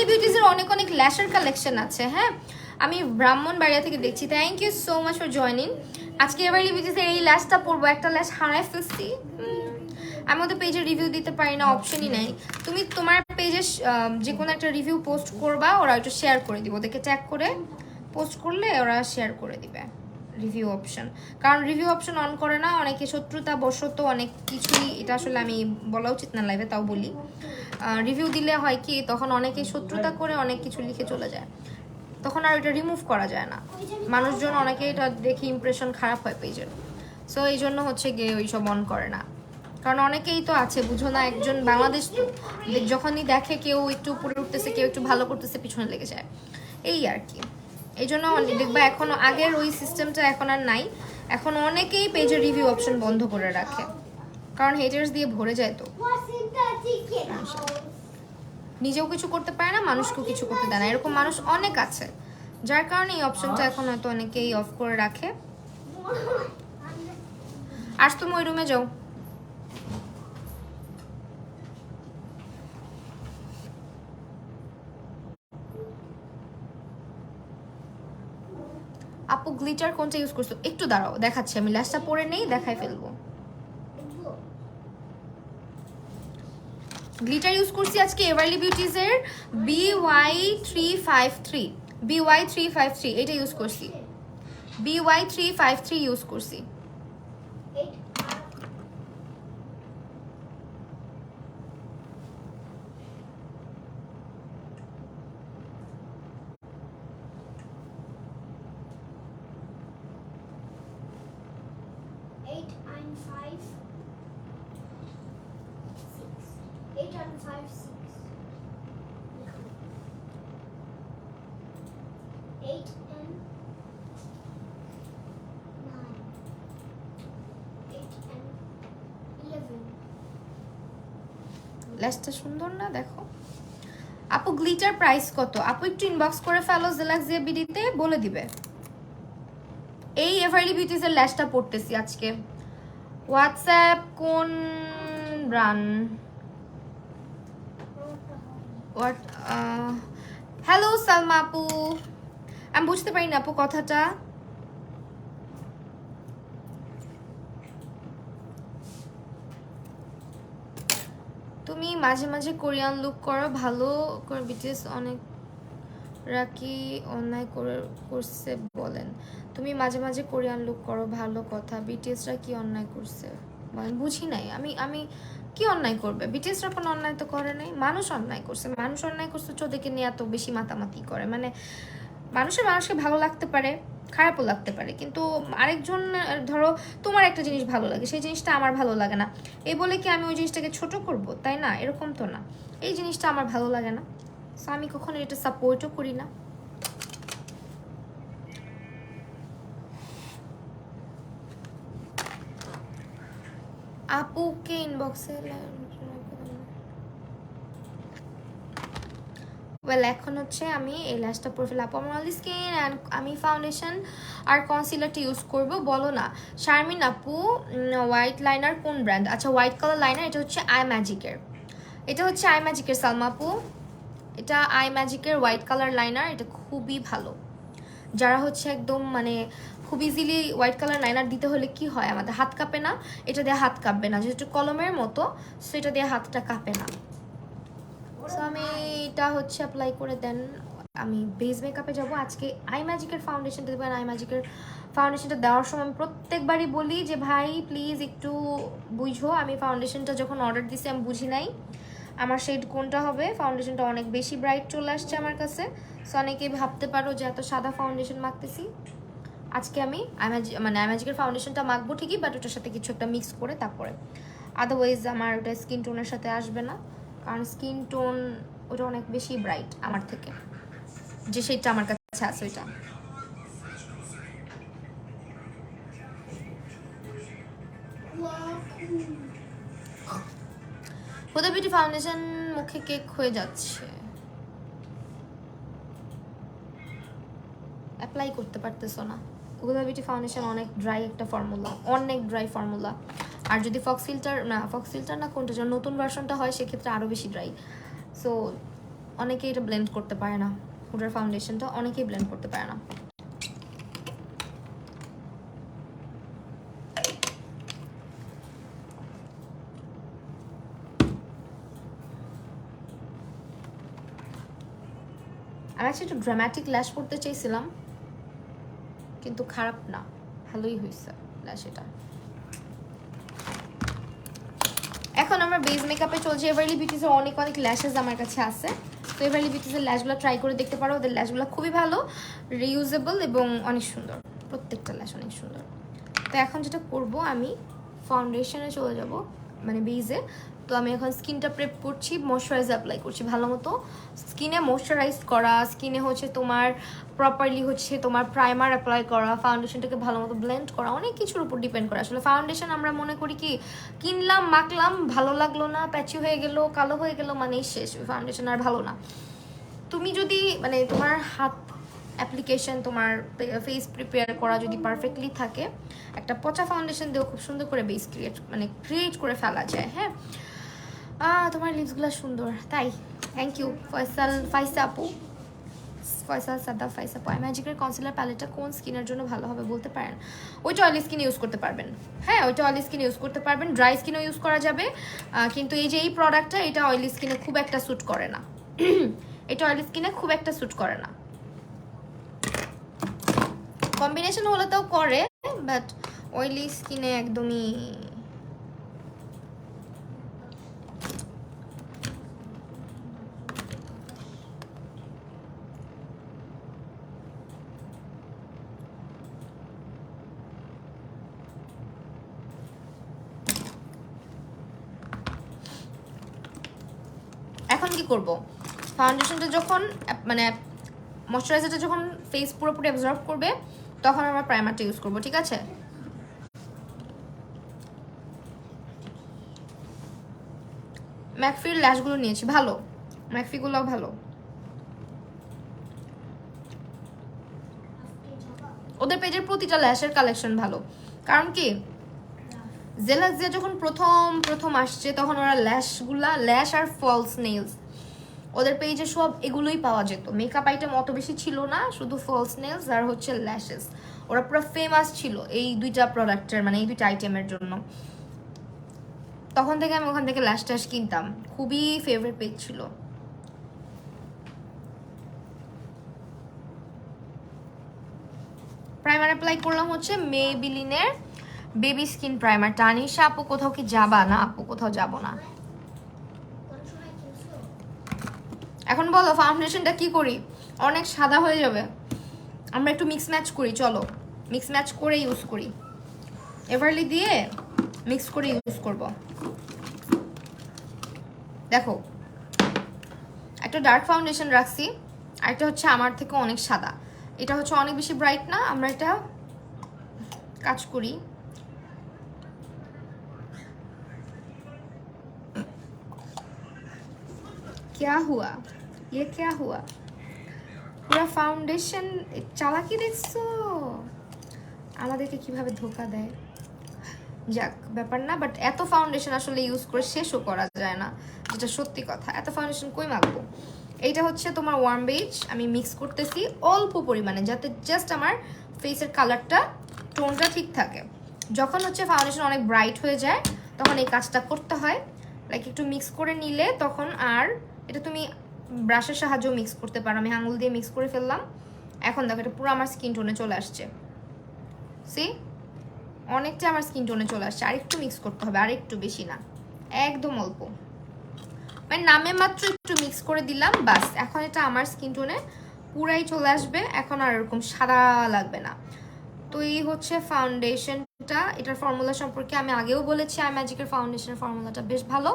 বিউটিজের অনেক অনেক ল্যাশের কালেকশন আছে। হ্যাঁ, আমি ব্রাহ্মণবাড়িয়া থেকে দেখছি। Thank you so much for joining. আজকে এভারলি বিউটিজের এই ল্যাশটা পরবো, একটা ল্যাশ হারায় ফেলছি। আমি ওদের পেজে রিভিউ দিতে পারি না, অপশনই নাই। তুমি তোমার পেজে যে কোনো একটা রিভিউ পোস্ট করবা, ওরা একটু শেয়ার করে দিব, ওদেরকে ট্যাগ করে পোস্ট করলে ওরা শেয়ার করে দিবে রিভিউ অপশন। কারণ রিভিউ অপশন অন করে না অনেকে, শত্রুতা বশত অনেক কিছুই, এটা আসলে আমি বলা উচিত না লাইভে, তাও বলি। রিভিউ দিলে হয় কি, তখন অনেকে শত্রুতা করে অনেক কিছু লিখে চলে যায়, তখন আর এটা রিমুভ করা যায় না। মানুষজন অনেকে এটা দেখে ইমপ্রেশন খারাপ হয় পেজের, সো এই জন্য হচ্ছে গিয়ে ওই সব অন করে না। কারণ অনেকেই তো আছে, বুঝো না, একজন বাংলাদেশ যখনই দেখে কেউ একটু উপরে উঠতেছে, কেউ একটু ভালো করতেছে, পিছনে লেগে যায়, এই আর কি। এই জন্য দেখবা এখনো আগের ওই সিস্টেমটা এখন আর নাই। এখন অনেকেই পেজের রিভিউ অপশন বন্ধ করে রাখে, কারণ হেটার্স দিয়ে ভরে যায়, তো নিজেও কিছু করতে পারে না, মানুষকেও কিছু করতে দেয় না, এরকম মানুষ অনেক আছে, যার কারণে এই অপশনটা এখন হয়তো অনেকেই অফ করে রাখে। আজ তুমি ওই রুমে যাও। আপু গ্লিটার কোনটা ইউজ করছো? একটু দাঁড়াও, দেখাচ্ছি, আমি ল্যাশটা পরে নেই, দেখাই ফেলবো। গ্লিটার ইউজ করছি আজকে এভারলি বিউটিজের BY353, BY353 এটা ইউজ করছি, BY353 ইউজ করছি। ল্যাশটা সুন্দর না, দেখো। আপু গ্লিটার প্রাইস কত? আপু একটু ইনবক্স করে ফেলো, জেলাক্সিয়া বিডিতে বলে দিবে। এই এভারলি বিউটিজের ল্যাশটা পড়তেছি আজকে। হোয়াটসঅ্যাপ কোন ব্রান? হোয়াট? হ্যালো সালমা আপু, আমি বুঝতে পারি না আপু কথাটা। তুমি মাঝে মাঝে কোরিয়ান লুক করো, ভালো করে। বিটিএস অনেক রাকি অন্যায় করছে বলেন। তুমি মাঝে মাঝে কোরিয়ান লুক করো, ভালো কথা। বিটিএসরা কি অন্যায় করছে বলেন? বুঝি নাই আমি। আমি কি অন্যায় করবে? বিটিএসরা কোনো অন্যায় তো করে নাই, মানুষ অন্যায় করছে। মানুষ অন্যায় করছে, ওদেরকে নিয়ে এত বেশি মাতামাতি করে। মানে মানুষকে ভালো লাগতে পারে, খারাপও লাগতে পারে, কিন্তু আরেকজন, ধরো তোমার একটা জিনিস ভালো লাগে, সেই জিনিসটা আমার ভালো লাগে না, এই বলে কি আমি ওই জিনিসটাকে ছোট করব? তাই না? এরকম তো না। এই জিনিসটা আমার ভালো লাগে না, সো আমি কখনো এটা সাপোর্টও করি না। আপুকে ইনবক্সে ওয়েল, এখন হচ্ছে আমি এই ল্যাশটা পরে ফেলে আপু আমার অনলি স্কিন অ্যান্ড আমি ফাউন্ডেশন আর কনসিলারটা ইউজ করব। বলো না শারমিন আপু, হোয়াইট লাইনার কোন ব্র্যান্ড? আচ্ছা, হোয়াইট কালার লাইনার, এটা হচ্ছে আই ম্যাজিকের। এটা হচ্ছে আই ম্যাজিকের সালমা আপু, এটা আই ম্যাজিকের হোয়াইট কালার লাইনার। এটা খুবই ভালো, যারা হচ্ছে একদম মানে খুব ইজিলি হোয়াইট কালার লাইনার দিতে হলে কি হয়, আমাদের হাত কাঁপে না, এটা দিয়ে হাত কাঁপবে না, যেহেতু কলমের মতো, সো এটা দিয়ে হাতটা কাঁপে না। সো আমি এটা হচ্ছে অ্যাপ্লাই করে দেন। আমি বেস মেকআপে যাব আজকে। আই ম্যাজিকের ফাউন্ডেশনটা দেবেন। আই ম্যাজিকের ফাউন্ডেশনটা দেওয়ার সময় আমি প্রত্যেকবারই বলি যে ভাই প্লিজ একটু বুঝো, আমি ফাউন্ডেশনটা যখন অর্ডার দিছি আমি বুঝি নাই আমার শেড কোনটা হবে। ফাউন্ডেশনটা অনেক বেশি ব্রাইট চলে আসছে আমার কাছে, সো অনেকেই ভাবতে পারো যে এত সাদা ফাউন্ডেশন মাখতেছি। আজকে আমি আই ম্যাজিকের ফাউন্ডেশনটা মাখবো ঠিকই, বাট ওটার সাথে কিছু একটা মিক্স করে তারপরে, আদারওয়াইজ আমার ওটা স্কিন টোনের সাথে আসবে না, কারণ স্কিন টোন ওটা অনেক বেশি ব্রাইট আমার থেকে, যে শেডটা আমার কাছে আছে ওইটা। হুদা বিউটি ফাউন্ডেশন মুখে কেক হয়ে যাচ্ছে, অ্যাপ্লাই করতে পারতেছো না। হুদা বিউটি ফাউন্ডেশন অনেক ড্রাই একটা ফর্মুলা, অনেক ড্রাই ফর্মুলা। আর যদি ফক্স ফিল্টার না কোনটা যেন নতুন ভার্সনটা হয় সেক্ষেত্রে আরও বেশি ড্রাই। সো অনেকেই এটা ব্লেন্ড করতে পারে না, হুডার ফাউন্ডেশনটা অনেকেই ব্লেন্ড করতে পারে না। আমি আজকে একটু ড্রামাটিক ল্যাশ করতে চেয়েছিলাম, কিন্তু খারাপ না, ভালোই হয়েছে ল্যাশ এটা। এখন আমার বেস মেকআপে চলছে এভারলি বিউটিসের অনেক অনেক ল্যাশেস আমার কাছে আছে। তো এভারলি বিউটিসের ল্যাশগুলো ট্রাই করে দেখতে পারো, ওদের ল্যাশগুলো খুবই ভালো, রিউজেবল এবং অনেক সুন্দর, প্রত্যেকটা ল্যাশ অনেক সুন্দর। তো এখন যেটা করব আমি ফাউন্ডেশনে চলে যাব, মানে বেজে। তো আমি এখন স্কিনটা প্রেপ করছি, ময়শ্চারাইজার অ্যাপ্লাই করছি ভালো মতো। স্কিনে ময়শ্চারাইজ করা, স্কিনে হচ্ছে তোমার প্রপারলি হচ্ছে তোমার প্রাইমার অ্যাপ্লাই করা, ফাউন্ডেশনটাকে ভালো মতো ব্লেন্ড করা, অনেক কিছুর উপর ডিপেন্ড করে। আসলে ফাউন্ডেশন আমরা মনে করি কি কিনলাম মাখলাম ভালো লাগলো না, প্যাচি হয়ে গেল, কালো হয়ে গেল, মানে শেষ, ফাউন্ডেশন আর ভালো না। তুমি যদি মানে তোমার হাত অ্যাপ্লিকেশন, তোমার ফেস প্রিপেয়ার করা যদি পারফেক্টলি থাকে, একটা পচা ফাউন্ডেশন দিয়েও খুব সুন্দর করে বেস ক্রিয়েট করে ফেলা যায়। হ্যাঁ, তোমার লিপসগুলো সুন্দর, তাই থ্যাংক ইউ ফাইসা আপু, ফয়সাল সাদ্দাফ ফাইসা আপু। ম্যাজিকের কনসিলার প্যালেটটা কোন স্কিনের জন্য ভালো হবে বলতে পারেন? ওইটা অয়েলি স্কিনে ইউজ করতে পারবেন। হ্যাঁ, ওইটা অয়েলি স্কিনে ইউজ করতে পারবেন, ড্রাই স্কিনেও ইউজ করা যাবে। কিন্তু এই যে এই প্রোডাক্টটা, এটা অয়েলি স্কিনে খুব একটা স্যুট করে না। এটা অয়েলি স্কিনে খুব একটা স্যুট করে না, কম্বিনেশন হলে তাও করে, বাট অয়েলি স্কিনে একদমই। এখন কি করব, ফাউন্ডেশনটা যখন মানে ময়শ্চারাইজারটা যখন ফেস পুরোপুরি অ্যাবজর্ব করবে তখন আমরা প্রাইমারটা ইউজ করব, ঠিক আছে? ম্যাকফির ল্যাশগুলো নিয়েছি, ভালো, ম্যাকফিগুলোও ভালো। ওদের পেজের প্রতিটা ল্যাশের কালেকশন ভালো, কারণ কি জেলাক্সিয়া যখন প্রথম আসছে তখন ওরা ল্যাশ আর ফলস নেলস, ওদের পেজে সব এগুলোই পাওয়া যেত। মেকআপ আইটেম অত বেশি ছিল না, শুধু ফলস নেলস আর হচ্ছে ল্যাশেস। ওরা পুরো ফেমাস ছিল এই দুইটা প্রোডাক্টের, মানে এই দুইটা আইটেমের জন্য। তখন থেকে আমি ওখান থেকে ল্যাশ ট্যাশ কিনতাম, খুবই ফেভারিট পেজ ছিল। প্রাইমার অ্যাপ্লাই করলাম হচ্ছে মেবিলিনের বেবি স্কিন প্রাইমার। টানিশা আপু কোথাও কি যাবা? না আপু, কোথাও যাব না। এখন বলো ফাউন্ডেশনটা কি করি, অনেক সাদা হয়ে যাবে। আমরা একটু মিক্স ম্যাচ করি, চলো মিক্স ম্যাচ করে ইউজ করি, এভারলি দিয়ে মিক্স করে ইউজ করব। দেখো একটা ডার্ক ফাউন্ডেশন রাখছি, আর একটা হচ্ছে আমার থেকে অনেক সাদা। এটা হচ্ছে অনেক বেশি ব্রাইট না, আমরা এটা কাজ করি। क्या हुआ, ये क्या हुआ? পুরো ফাউন্ডেশন চালাকি দেখছো, আমাদেরকে কিভাবে ধোকা দেয়। যাক ব্যাপার না, বাট এত ফাউন্ডেশন আসলে ইউজ করে শেষও করা যায় না, যেটা সত্যি কথা। এত ফাউন্ডেশন কই মাখবো। এইটা হচ্ছে তোমার ওয়ার্ম বেজ, আমি মিক্স করতেছি অল্প পরিমাণে, যাতে জাস্ট আমার ফেসের কালারটা টোনটা ঠিক থাকে। যখন হচ্ছে ফাউন্ডেশন অনেক ব্রাইট হয়ে যায় তখন এই কাজটা করতে হয়, লাইক একটু মিক্স করে নিলে তখন। আর এটা তুমি ব্রাশের সাহায্যেও মিক্স করতে পারো, আমি আঙুল দিয়ে মিক্স করে ফেললাম। এখন দেখো এটা পুরো আমার স্কিন টোনে চলে আসছে, সি অনেকটা আমার স্কিন টোনে চলে আসছে। আরেকটু মিক্স করতে হবে, আরেকটু বেশি না, একদম অল্প, মানে নামে মাত্র একটু মিক্স করে দিলাম, বাস। এখন এটা আমার স্কিন টোনে পুরাই চলে আসবে, এখন আর এরকম সাদা লাগবে না। তো এই হচ্ছে ফাউন্ডেশনটা। এটার ফর্মুলা সম্পর্কে আমি আগেও বলেছি, আই ম্যাজিকের ফাউন্ডেশনের ফর্মুলাটা বেশ ভালো।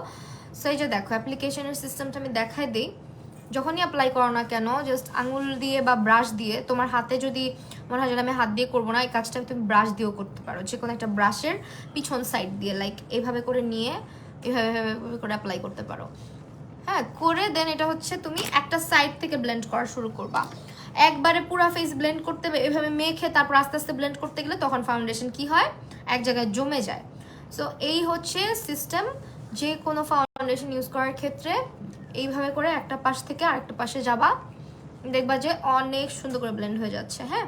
সো এই যে দেখো অ্যাপ্লিকেশনের সিস্টেমটা আমি দেখাই দিই। যখনই অ্যাপ্লাই করো না কেন, জাস্ট আঙুল দিয়ে বা ব্রাশ দিয়ে, তোমার হাতে যদি মনে হয় যে আমি হাত দিয়ে করবো না, এই কাজটা তুমি ব্রাশ দিয়েও করতে পারো, যে কোনো একটা ব্রাশের পিছন সাইড দিয়ে লাইক এইভাবে করে নিয়ে এভাবে এভাবে করে অ্যাপ্লাই করতে পারো। হ্যাঁ, করে দেন এটা হচ্ছে তুমি একটা সাইড থেকে ব্লেন্ড করা শুরু করবা। একবারে পুরো ফেস ব্লেন্ড করতে এভাবে মেখে তারপর আস্তে আস্তে ব্লেন্ড করতে গেলে তখন ফাউন্ডেশন কি হয়, এক জায়গায় জমে যায়। সো এই হচ্ছে সিস্টেম, যে কোনো ফাউন্ডেশন ইউজ করার ক্ষেত্রে এইভাবে করে একটা পাশ থেকে আরেকটা পাশে যাবা, দেখবা যে অনেক সুন্দর করে ব্লেন্ড হয়ে যাচ্ছে। হ্যাঁ,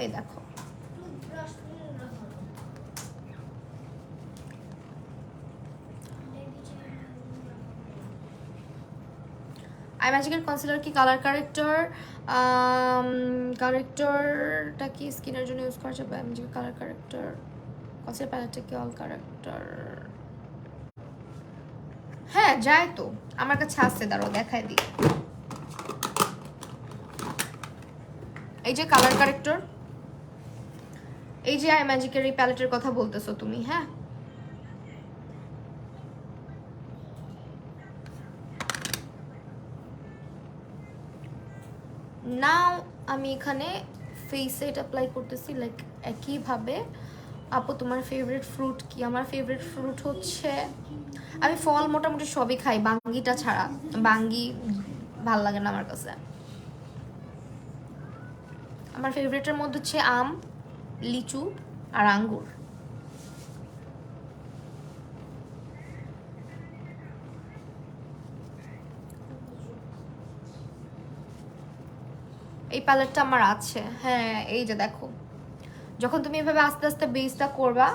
এই দেখো আই ম্যাজিকের কনসিলার কি কালার কারেক্টর, কারেক্টরটা কি স্কিনের জন্য ইউজ করা যাবে? আই ম্যাজিকের কালার কারেক্টর কনসিলার প্যালেটটা কি অল কারেক্টর? হ্যাঁ যায় তো, আমার কাছে আছে, দাঁড়াও দেখাই দিই। এই যে কালার কারেক্টর, এই যে আই ম্যাজিকের এই প্যালেটের কথা বলতেছো তুমি। হ্যাঁ, নাও আমি এখানে ফেসে এটা অ্যাপ্লাই করতেছি লাইক একইভাবে। আপু তোমার ফেভারিট ফ্রুট কি? আমার ফেভারিট ফ্রুট হচ্ছে, আমি ফল মোটামুটি সবই খাই, বাঙ্গিটা ছাড়া। বাঙ্গি ভাল লাগে না আমার কাছে। আমার ফেভারিটের মধ্যে হচ্ছে আম, লিচু আর আঙ্গুর। এই প্যালেটটা আমার আছে। হ্যাঁ, এই যে দেখো, যখন তুমি এভাবে আস্তে আস্তে বেসটা করবা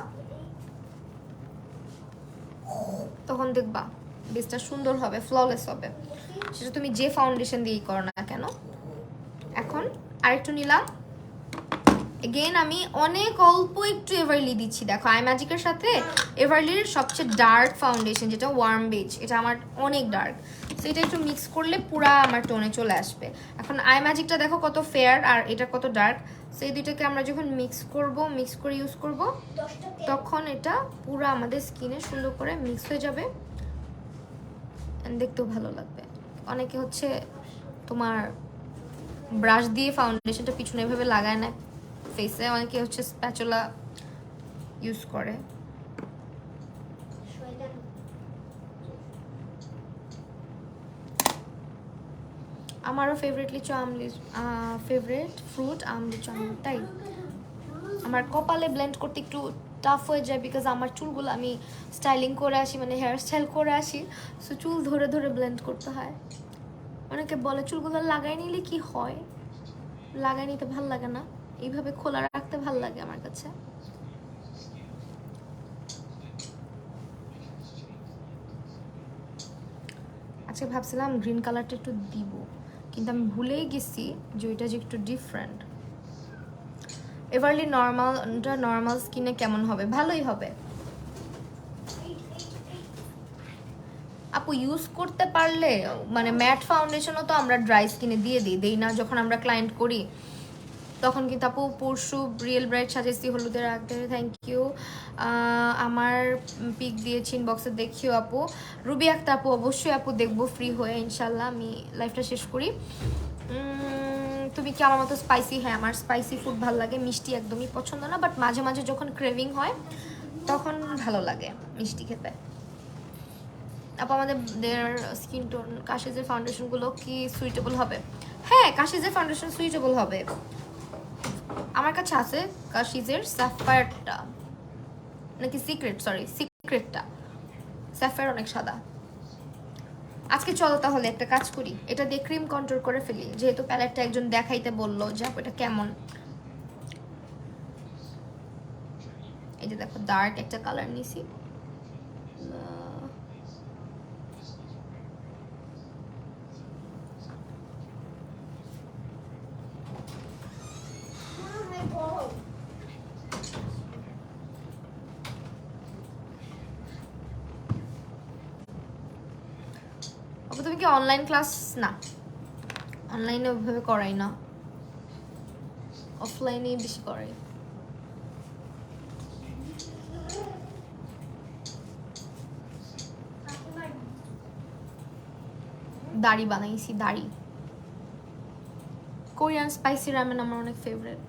তখন দেখবা বেসটা সুন্দর হবে, ফ্ললেস হবে, সেটা তুমি যে ফাউন্ডেশন দিয়েই করো না কেন। এখন আরেকটু নিলাম, এগেইন আমি অনেক অল্প একটু এভারলি দিচ্ছি। দেখো আই ম্যাজিকের সাথে এভারলির সবচেয়ে ডার্ক ফাউন্ডেশন যেটা ওয়ার্ম বেজ, এটা আমার অনেক ডার্ক, তো এটা একটু মিক্স করলে পুরা আমার টোনে চলে আসবে। এখন আই ম্যাজিকটা দেখো কত ফেয়ার আর এটা কত ডার্ক, সেই দুইটাকে আমরা যখন মিক্স করে ইউজ করব তখন এটা পুরো আমাদের স্কিনে সুন্দর করে মিক্স হয়ে যাবে, দেখতেও ভালো লাগবে। অনেকে হচ্ছে তোমার ব্রাশ দিয়ে ফাউন্ডেশনটা পিছনে এভাবে লাগায় না ফেসে, অনেকে হচ্ছে স্প্যাচুলা ইউজ করে। আমারও ফেভারিট লিচু ফেভারিট ফ্রুট আম, লিচু, আম। তাই আমার কপালে ব্লেন্ড করতে একটু টাফ হয়ে যায়, বিকজ আমার চুলগুলো আমি স্টাইলিং করে আসি, মানে হেয়ার স্টাইল করে আসি, সো চুল ধরে ধরে ব্লেন্ড করতে হয়। অনেকে বলে চুলগুলো লাগাই নিলে কি হয়, লাগাই নিতে ভাল লাগে না, এইভাবে খোলা রাখতে ভাল লাগে আমার কাছে। আচ্ছা, ভাবছিলাম গ্রিন কালারটা একটু দিব, কিন্তু আমি ভুলেই গেছি যে ওইটা যে একটু ডিফারেন্ট। এভারলি নর্মাল স্কিনে কেমন হবে? ভালোই হবে আপু, ইউজ করতে পারলে। মানে ম্যাট ফাউন্ডেশনও তো আমরা ড্রাই স্কিনে দিয়ে দিই না যখন আমরা ক্লায়েন্ট করি, তখন কিন্তু আপু পরশু রিয়েল ব্রাইট সাজেছি হলুদের আগে, থ্যাংক ইউ। আমার পিক দিয়েছি ইনবক্সে, দেখিও আপু। রুবি আক্তার আপু, অবশ্যই আপু দেখবো ফ্রি হয়ে ইনশাল্লাহ, আমি লাইফটা শেষ করি। তুমি কি আমার মতো স্পাইসি? হ্যাঁ, আমার স্পাইসি ফুড ভালো লাগে, মিষ্টি একদমই পছন্দ না, বাট মাঝে মাঝে যখন ক্রেভিং হয় তখন ভালো লাগে মিষ্টি খেতে। আপু আমাদের স্কিন টোন কাশিজের ফাউন্ডেশনগুলো কি সুইটেবল হবে? হ্যাঁ, কাশিজের ফাউন্ডেশন সুইটেবল হবে। আমার কাছে আছে কাশিজের স্যাফায়ারটা, নাকি সিক্রেটটা। স্যাফায়ার অনেক সাদা। আজকে চলো তাহলে একটা কাজ করি, এটা দিয়ে ক্রিম কন্ট্রোল করে ফেলি, যেহেতু প্যালেটটা একজন দেখাইতে বললো যে আপু এটা কেমন। এই যে দেখো ডার্ক একটা কালার নিছি, তুমি কি অনলাইন ক্লাস? না, অনলাইনে ওইভাবে করাই না, অফলাইনেই বেশি করাই। দাড়ি বানাইছি, দাড়ি। কোরিয়ান স্পাইসি রামেন আমার অনেক ফেভারিট।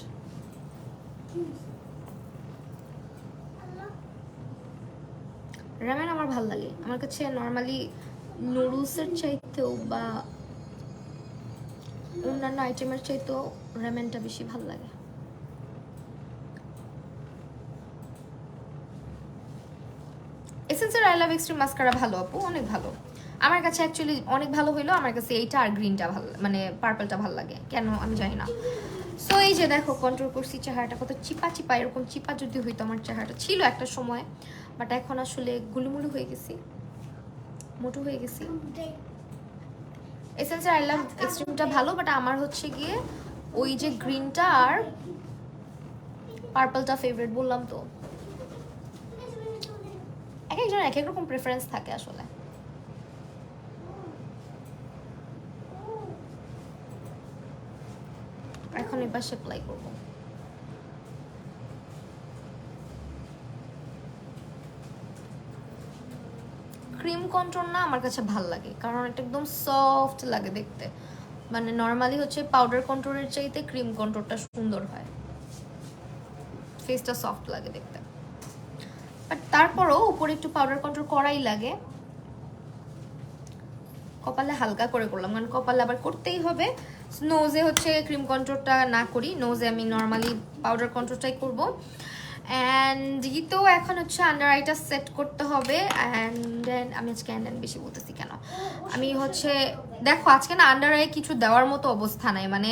র্যামেন আমার ভাল লাগে, আমার কাছে নর্মালি নুডলসের চাইতেও বা অন্যান্য আইটেমের চাইতেও র্যামেনটা বেশি ভাল লাগে। এসেন্সের আই লাভ এক্সট্রিম মাস্কারা ভালো আপু, অনেক ভালো। আমার কাছে অ্যাকচুয়ালি অনেক ভালো হইলো, আমার কাছে এইটা আর গ্রিনটা ভালো, মানে পার্পলটা ভালো লাগে কেন আমি জানি না। সো এই যে দেখো কন্ট্রোল করছি চেহারাটা, কত চিপা চিপা, এরকম চিপা যদি হইতো আমার চেহারাটা, ছিল একটা সময়, বাট এখন আসলে গুলুমুলু হয়ে গেছি, মোটু হয়ে গেছি। এসেন্সের আই লাভ এক্সট্রিমটা ভালো, বাট আমার হচ্ছে গিয়ে ওই যে গ্রিনটা আর পার্পলটা ফেভারিট বললাম তো। এক একজন এক এক রকম প্রেফারেন্স থাকে আসলে। এখন এবার অ্যাপ্লাই করবো। ক্রিম কন্ট্রোল না আমার কাছে ভাল লাগে, কারণ এটা একদম সফট লাগে দেখতে, মানে নর্মালি হচ্ছে পাউডার কন্ট্রোলের চাইতে ক্রিম কন্ট্রোলটা সুন্দর হয়, ফেসটা সফট লাগে দেখতে। বাট তারপরও উপরে একটু পাউডার কন্ট্রোল করাই লাগে। কপালে হালকা করে করলাম, কারণ কপালে আবার করতেই হবে। নোজে হচ্ছে ক্রিম কন্ট্রোলটা না করি, নোজে আমি নর্মালি পাউডার কন্ট্রোলটাই করব। অ্যান্ড তো এখন হচ্ছে আন্ডার আইটা সেট করতে হবে। অ্যান্ড দেন আমি আজকে বেশি বলতেছি কেন, আমি হচ্ছে দেখো আজকে না আন্ডার আই কিছু দেওয়ার মতো অবস্থা নাই, মানে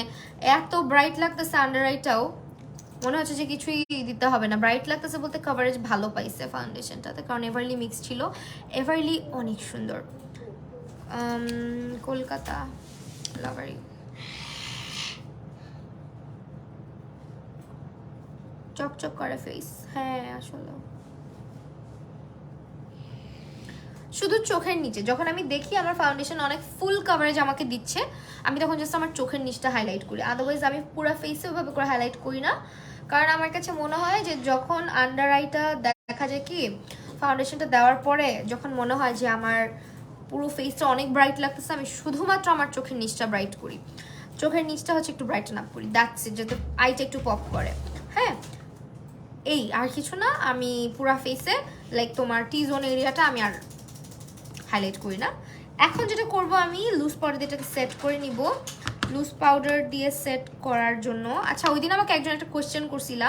এত ব্রাইট লাগতেছে আন্ডার আইটাও, মনে হচ্ছে যে কিছুই দিতে হবে না। ব্রাইট লাগতেছে বলতে কভারেজ ভালো পাইছে ফাউন্ডেশনটাতে, কারণ এভারলি মিক্স ছিল, এভারলি অনেক সুন্দর। কলকাতা লাভারি চকচক করে ফেস, হ্যাঁ আসলে শুধু চোখের নিচে যখন আমি দেখি আমার ফাউন্ডেশন অনেক ফুল কভারেজ আমাকে দিচ্ছে, আমি তখন জাস্ট আমার চোখের নিচটা হাইলাইট করি, আদারওয়াইজ আমি পুরো ফেসে ওইভাবে করে হাইলাইট করি না। কারণ আমার কাছে মনে হয় যে যখন আন্ডার আইটা দেখা যায় কি ফাউন্ডেশনটা দেওয়ার পরে যখন মনে হয় যে আমার পুরো ফেসটা অনেক ব্রাইট লাগতেছে, আমি শুধুমাত্র আমার চোখের নিচটা ব্রাইট করি, চোখের নিচটা হচ্ছে একটু ব্রাইটেন আপ করি, দ্যাটস ইট, যাতে আইটা একটু পপ করে। হ্যাঁ এই আর কিছু না, আমি পুরা ফেসে লাইক তোমার টি জোন এরিয়াটা আমি আর হাইলাইট করি না। এখন যেটা করব আমি লুজ পাউডার দিয়ে এটাকে সেট করে নিব, লুজ পাউডার দিয়ে সেট করার জন্য। আচ্ছা ওই দিন আমাকে একজন একটা কোয়েশ্চেন করছিলা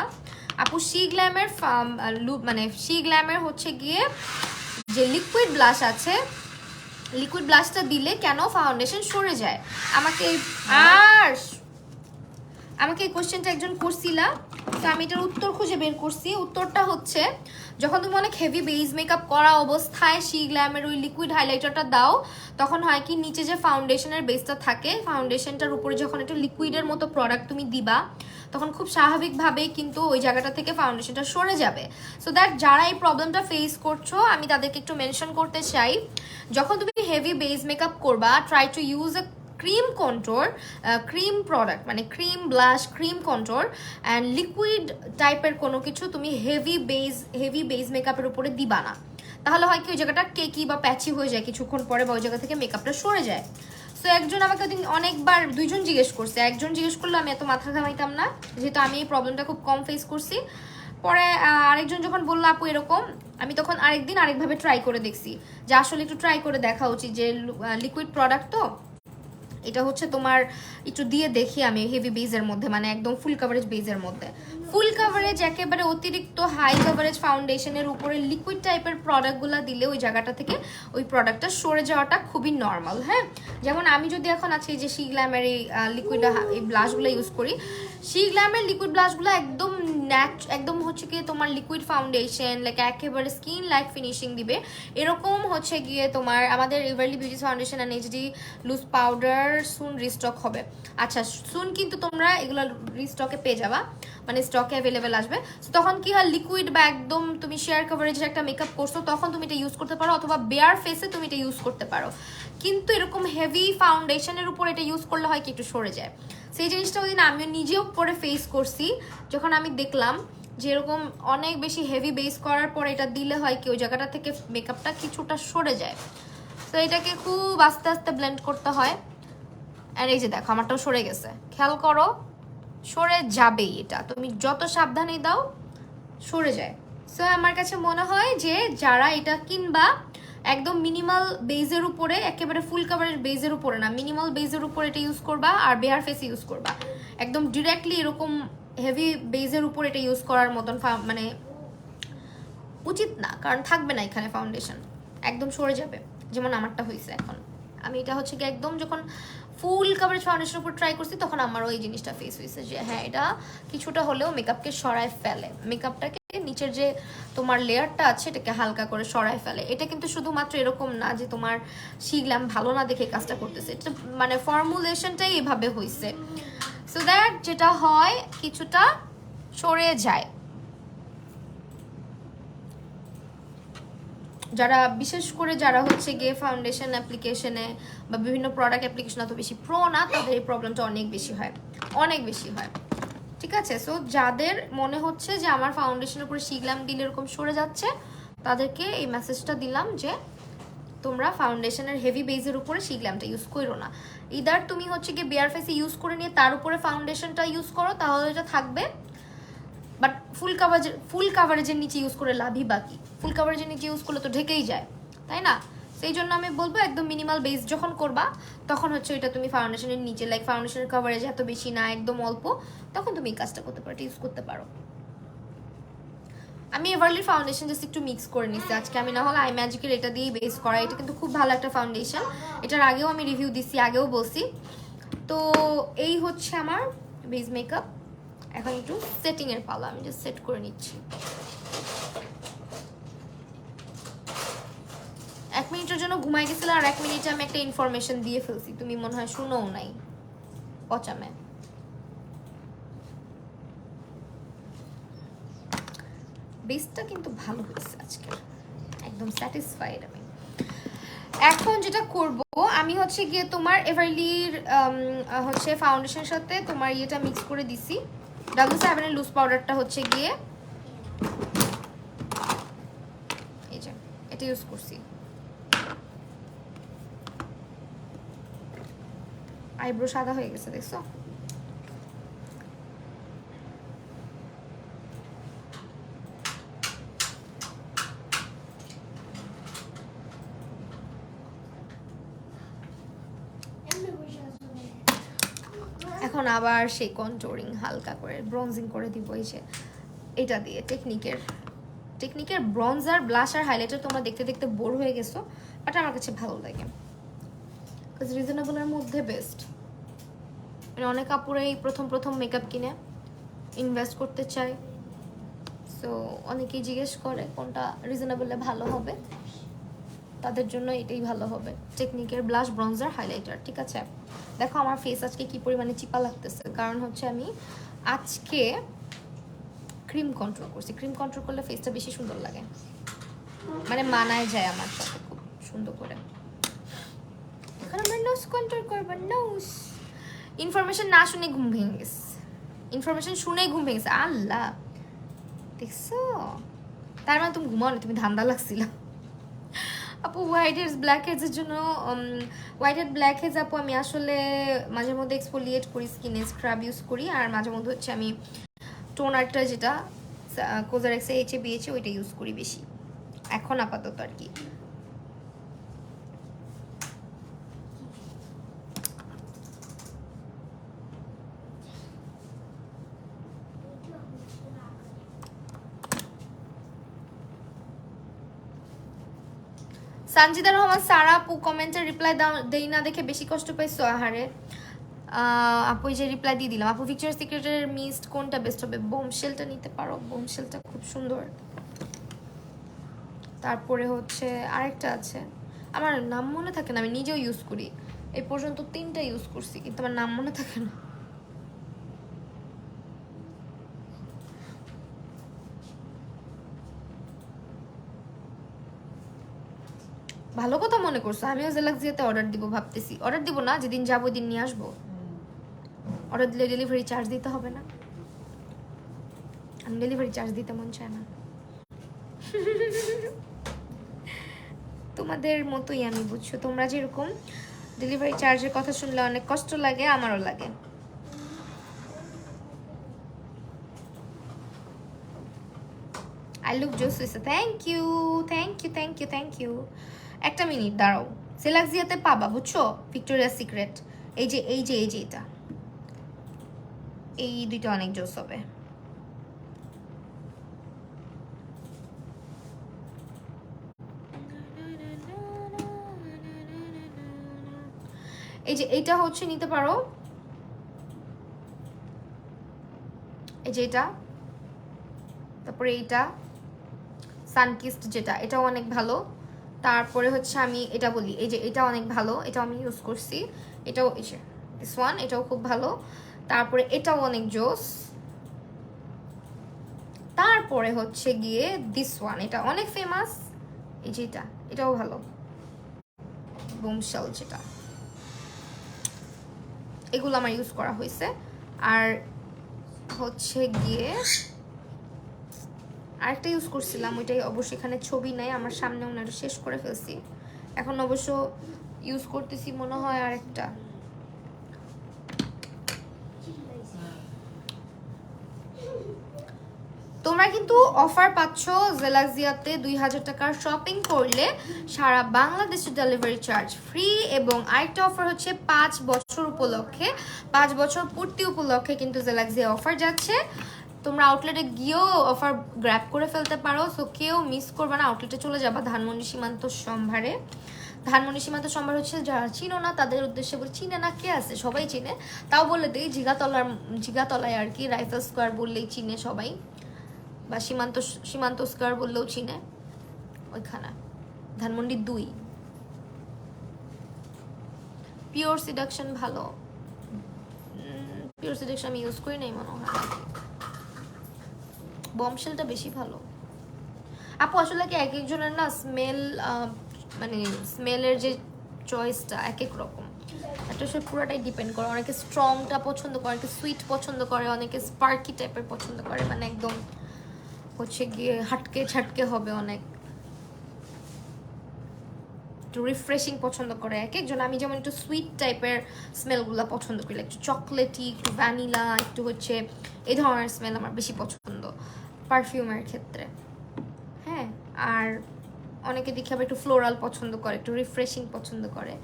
আপু, শি গ্ল্যামের মানে শি গ্ল্যামের হচ্ছে গিয়ে যে লিকুইড ব্লাশ আছে, লিকুইড ব্লাশটা দিলে কেন ফাউন্ডেশন সরে যায়, আমাকে এই কোশ্চেনটা একজন করছিলা, তো আমি এটার উত্তর খুঁজে বের করছি। উত্তরটা হচ্ছে যখন তুমি অনেক হেভি বেস মেকআপ করা অবস্থায় শি গ্ল্যামের ওই লিকুইড হাইলাইটারটা দাও, তখন হয় কি নিচে যে ফাউন্ডেশনের বেসটা থাকে, ফাউন্ডেশনটার উপরে যখন একটা লিকুইডের মতো প্রোডাক্ট তুমি দিবা, তখন খুব স্বাভাবিকভাবেই কিন্তু ওই জায়গাটা থেকে ফাউন্ডেশনটা সরে যাবে। সো দ্যাট যারা এই প্রবলেমটা ফেস করছো আমি তাদেরকে একটু মেনশন করতে চাই, যখন তুমি হেভি বেস মেকআপ করবা try to use a cream contour, cream product মানে cream blush, cream contour and liquid টাইপের কোনো কিছু তুমি হেভি বেস মেকআপের উপরে দিবা না, তাহলে হয় কি ওই জায়গাটা কেকি বা প্যাচি হয়ে যায় কিছুক্ষণ পরে, বা ওই জায়গা থেকে মেকআপটা সরে যায়। সো একজন আমাকে ওদিন অনেকবার দুইজন জিজ্ঞেস করছে, একজন জিজ্ঞেস করলে আমি এত মাথা ঘামাইতাম না, যেহেতু আমি এই প্রবলেমটা খুব কম ফেস করছি। পরে আরেকজন যখন বললো আপু এরকম, আমি তখন আরেকদিন আরেকভাবে ট্রাই করে দেখছি যে আসলে একটু ট্রাই করে দেখা উচিত, যে লিকুইড প্রোডাক্ট তো এটা হচ্ছে তোমার একটু দিয়ে দেখি আমি হেভি বেজের মধ্যে, মানে একদম ফুল কভারেজ বেজের মধ্যে, ফুল কভারেজ একেবারে অতিরিক্ত হাই কভারেজ ফাউন্ডেশনের উপরে লিকুইড টাইপের প্রোডাক্টগুলো দিলে ওই জায়গাটা থেকে ওই প্রোডাক্টটা সরে যাওয়াটা খুবই নর্মাল। হ্যাঁ যেমন আমি যদি এখন আজকে যে শি গ্ল্যামের এই লিকুইড এই ব্লাশগুলো ইউজ করি, শি গ্ল্যামের লিকুইড ব্লাশগুলো একদম একদম হচ্ছে গিয়ে তোমার লিকুইড ফাউন্ডেশন লাইক একেবারে স্কিন লাইক ফিনিশিং দিবে, এরকম হচ্ছে গিয়ে তোমার আমাদের Everly beauty foundation and HD loose powder soon restock হবে। আচ্ছা সুন কিন্তু তোমরা এগুলো রিস্টকে পেয়ে যাবা, মানে স্টকে অ্যাভেলেবেল আসবে। তখন কি হয় লিকুইড বা একদম তুমি শেয়ার কভারেজের একটা মেকআপ করছো তখন তুমি এটা ইউজ করতে পারো, অথবা বেয়ার ফেসে তুমি এটা ইউজ করতে পারো, কিন্তু এরকম হেভি ফাউন্ডেশনের উপর এটা ইউজ করলে হয় কি একটু সরে যায়। সেই জিনিসটা ওই দিন আমিও নিজেও পরে ফেস করছি, যখন আমি দেখলাম যে এরকম অনেক বেশি হেভি বেস করার পর এটা দিলে হয় কি ওই জায়গাটা থেকে মেকআপটা কিছুটা সরে যায়। তো এটাকে খুব আস্তে আস্তে ব্লেন্ড করতে হয়। আর এই যে দেখো আমারটাও সরে গেছে, খেয়াল করো সরে যাবেই, এটা তুমি যত সাবধানে দাও সরে যায়। সো আমার কাছে মনে হয় যে যারা এটা কিনবা একদম মিনিমাল বেজের উপরে, একেবারে ফুল কাভারের বেজের উপরে না, মিনিমাল বেজের উপরে এটা ইউজ করবা আর বেয়ার ফেসে ইউজ করবা। একদম ডিরেক্টলি এরকম হেভি বেজের উপর এটা ইউজ করার মতন মানে উচিত না, কারণ থাকবে না এখানে ফাউন্ডেশন, একদম সরে যাবে, যেমন আমারটা হয়েছে এখন। আমি এটা হচ্ছে কি একদম যখন ফুল কাভারেজ ফাউন্ডেশন উপর ট্রাই করছি তখন আমারও এই জিনিসটা ফেস হয়েছে যে হ্যাঁ এটা কিছুটা হলেও মেকআপকে সরায় ফেলে, মেকআপটাকে নিচের যে তোমার লেয়ারটা আছে এটাকে হালকা করে সরায় ফেলে। এটা কিন্তু শুধুমাত্র এরকম না যে তোমার শিখলাম ভালো না দেখে কাজটা করতেছে, এটা মানে ফর্মুলেশনটাই এভাবে হয়েছে, সো দ্যাট যেটা হয় কিছুটা সরে যায়। যারা বিশেষ করে যারা হচ্ছে গিয়ে ফাউন্ডেশন অ্যাপ্লিকেশনে বা বিভিন্ন প্রোডাক্ট অ্যাপ্লিকেশন এত বেশি প্রো না, তাদের এই প্রবলেমটা অনেক বেশি হয়, অনেক বেশি হয়। ঠিক আছে, সো যাদের মনে হচ্ছে যে আমার ফাউন্ডেশনের উপরে শিখলাম দিলে এরকম সরে যাচ্ছে, তাদেরকে এই মেসেজটা দিলাম যে তোমরা ফাউন্ডেশনের হেভি বেজের উপরে শিখলামটা ইউজ করো না। ইদার তুমি হচ্ছে গিয়ে বেয়ার ফেসে ইউজ করে নিয়ে তার উপরে ফাউন্ডেশনটা ইউজ করো, তাহলে এটা থাকবে, বাট ফুল কাভারেজের নিচে ইউজ করে লাভই বাকি। ফুল কাভারেজের নিচে ইউজ করলে তো ঢেকেই যায়, তাই না? সেই জন্য আমি বলবো একদম মিনিমাল বেস যখন করবা তখন হচ্ছে এটা তুমি ফাউন্ডেশনের নিচে, লাইক ফাউন্ডেশনের কাভারেজ এত বেশি না, একদম অল্প, তখন তুমি এই কাজটা করতে পারো, ইউজ করতে পারো। আমি এভারলির ফাউন্ডেশন জাস্ট একটু মিক্স করে নিচ্ছি আজকে, আমি না হলে আই ম্যাজিকের এটা দিয়েই বেস করা। এটা কিন্তু খুব ভালো একটা ফাউন্ডেশন, এটার আগেও আমি রিভিউ দিচ্ছি, আগেও বলছি। তো এই হচ্ছে আমার বেস মেকআপ। এখন একটু সেটিং এর পালা, আমি জাস্ট সেট করে নিচ্ছি। 1 মিনিটের জন্য ঘুমাই গেছিল, আর 1 মিনিটে আমি একটা ইনফরমেশন দিয়ে ফেলছি, তুমি মনে হয় শুনোও নাই, পচামে। বেসটা কিন্তু ভালো হয়েছে আজকে, একদম স্যাটিসফাইড আমি। এখন যেটা করব আমি হচ্ছে গিয়ে তোমার এভারলির হচ্ছে ফাউন্ডেশনের সাথে তোমার ইয়েটা মিক্স করে দিছি, W7 এর লুজ পাউডারটা হচ্ছে গিয়ে এই যে এটা ইউজ করছি। আইব্রো সাদা হয়ে গেছে দেখছো? এখন আবার সেই কন্ট্রোলিং হালকা করে ব্রোঞ্জিং করে দিব এই যে এটা দিয়ে, টেকনিকের ব্রঞ্জার, ব্লাশার, হাইলাইটার তোমরা দেখতে দেখতে বোর হয়ে গেছো, বাট আমার কাছে ভালো লাগে, বিকজ রিজনেবলের মধ্যে বেস্ট। মানে অনেক আপুরাই প্রথম মেকআপ কিনে ইনভেস্ট করতে চায়, সো অনেকেই জিজ্ঞেস করে কোনটা রিজনেবলে ভালো হবে, তাদের জন্য এটাই ভালো হবে, টেকনিকের ব্লাশ, ব্রঞ্জার, হাইলাইটার। ঠিক আছে, দেখো আমার ফেস আজকে কি পরিমাণে চিপা লাগতেছে, কারণ হচ্ছে আমি আজকে ক্রিম কন্ট্রোল করছি। ক্রিম কন্ট্রোল করলে ফেসটা বেশি সুন্দর লাগে, মানে মানায় যায় আমার সাথে খুব সুন্দর করে। এখন আমরা নোজ কন্ট্রোল করবো, নোজ। ইনফরমেশন না শুনে ঘুম ভেঙে গেছে, ইনফরমেশন শুনেই ঘুম ভেঙে গেছে। আল্লাহ, দেখছো? তার মানে তুমি ঘুমাও না, তুমি ধান্দা লাগছিল। আপু হোয়াইট হেডস ব্ল্যাক হেডসের জন্য হোয়াইট হেড ব্ল্যাক হেডস আপু আমি আসলে মাঝে মধ্যে এক্সফোলিয়েট করি, স্কিনে স্ক্রাব ইউজ করি, আর মাঝে মধ্যে হচ্ছে আমি টোনারটা যেটা কোজারেক্স এইচে বিএচে ওইটা ইউজ করি বেশি এখন আপাতত আর কি। সানজিদা রহমান সারা আপু কমেন্টের রিপ্লাই দেই না দেখে বেশি কষ্ট পাইছো? আহারে আপু এই যে রিপ্লাই দিয়ে দিলাম। আপু ভিক্টোরিয়াস সিক্রেটের মিস্ট কোনটা বেস্ট হবে? বোমশেলটা নিতে পারো, বোমশেলটা খুব সুন্দর। তারপরে হচ্ছে আরেকটা আছে, আমার নাম মনে থাকে না, আমি নিজেও ইউজ করি, এই পর্যন্ত 3টা ইউজ করছি কিন্তু আমার নাম মনে থাকে না। ভালো কথা মনে করছো, আমিও জেলাক্সিয়াতে অর্ডার দিব ভাবতেছি। অর্ডার দিব না, যেদিন যাবো ওই দিন নিয়ে আসবো। অর্ডার দিলে ডেলিভারি চার্জ দিতে হবে না, আমি ডেলিভারি চার্জ দিতে মন চায় না। তোমাদের মতোই আমি, বুঝছো? তোমরা যেরকম ডেলিভারি চার্জের কথা শুনলে অনেক কষ্ট লাগে, আমারও লাগে। আই লুক জোস হয়েছে। Thank you thank you thank you thank you. একটা মিনিট দাঁড়াও, জেলাক্সিয়াতে পাবা বুঝছো, ভিক্টোরিয়া সিক্রেট। এই যে এই যে এই যে এটা, এই দুইটা অনেক জোস হবে। এই যে এইটা হচ্ছে নিতে পারো, এই যে এটা, তারপরে এইটা সানকিস্ট যেটা, এটাও অনেক ভালো। তারপরে হচ্ছে আমি এটা বলি, এই যে এটা অনেক ভালো, এটাও আমি ইউজ করছি। এটাও এই যে দিস ওয়ান, এটাও খুব ভালো। তারপরে এটাও অনেক জোস। তারপরে হচ্ছে গিয়ে দিস ওয়ান, এটা অনেক ফেমাস, এই যে এটা, এটাও ভালো, বুমশেল যেটা। এগুলো আমার ইউজ করা হয়েছে। আর হচ্ছে গিয়ে আরেকটা ইউজ করছিলাম, ওইটাই অবশ্য এখানে ছবি নাই আমার সামনে, ওনারা শেষ করে ফেলছি। এখন অবশ্য ইউজ করতেছি মনে হয় আরেকটা, তোমরা কিন্তু অফার পাচ্ছ জেলাক্সিয়াতে 2000 টাকার শপিং করলে সারা বাংলাদেশে ডেলিভারি চার্জ ফ্রি। এবং আরেকটা অফার হচ্ছে 5 বছর উপলক্ষে, 5 বছর পূর্তি উপলক্ষে কিন্তু জেলাক্সিয়া অফার যাচ্ছে। তোমরা আউটলেটে গিয়েও অফার গ্র্যাব করে ফেলতে পারো, সো কেউ মিস করবে না। আউটলেটে চলে যাবা ধানমন্ডি সীমান্ত সম্ভারে। ধানমন্ডি সীমান্ত সম্ভার হচ্ছে যারা চিনো না তাদের উদ্দেশ্যে বলে, চিনে না কে আছে, সবাই চিনে, তাও বলে দিই জিগাতলায় আর কি, রাইফেল স্কোয়ার বললেই চিনে সবাই, বা সীমান্ত স্কোয়ার বললেও চিনে, ওইখানে ধানমন্ডি 2। পিওর সিডাকশন ভালো, পিওর সিডাকশন আমি ইউজ করি নাই মনে হয়, বমশেলটা বেশি ভালো। আপু আসলে কি এক একজনের না স্মেল, মানে স্মেলের যে চয়েসটা এক এক রকম, এটা সে পুরোটাই ডিপেন্ড করে। অনেকে স্ট্রংটা পছন্দ করে, অনেকে সুইট পছন্দ করে, অনেকে স্পার্কি টাইপের পছন্দ করে, মানে একদম হচ্ছে গিয়ে হাটকে ছাটকে হবে, অনেক একটু রিফ্রেশিং পছন্দ করে এক একজন। আমি যেমন একটু সুইট টাইপের স্মেলগুলো পছন্দ করি, একটু চকলেটি, একটু ভ্যানিলা, একটু হচ্ছে এই ধরনের স্মেল আমার বেশি পছন্দ পারফিউমের ক্ষেত্রে। হ্যাঁ, আর অনেকে দেখি আবার একটু ফ্লোরাল পছন্দ করে, একটু রিফ্রেশিং পছন্দ করে,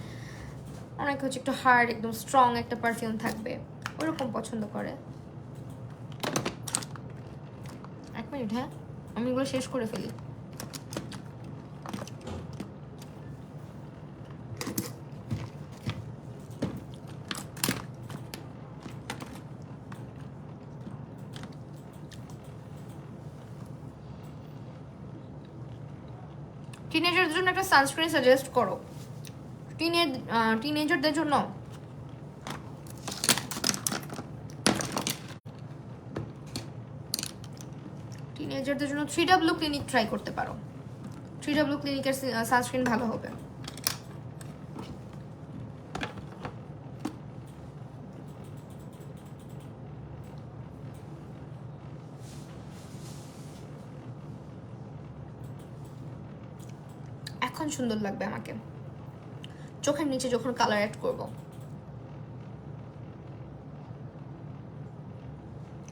অনেকে হচ্ছে একটু হার্ড একদম স্ট্রং একটা পারফিউম থাকবে ওরকম পছন্দ করে। এক মিনিট, হ্যাঁ আমি এগুলো শেষ করে ফেলি। টিনেজারদের জন্য একটা সানস্ক্রিন সাজেস্ট করো, টিনেজারদের জন্য। টিনেজারদের জন্য 3W ক্লিনিক ট্রাই করতে পারো, 3W ক্লিনিকের সানস্ক্রিন ভালো হবে। এখন সুন্দর লাগবে আমাকে চোখের নিচে যখন কালার অ্যাড করব।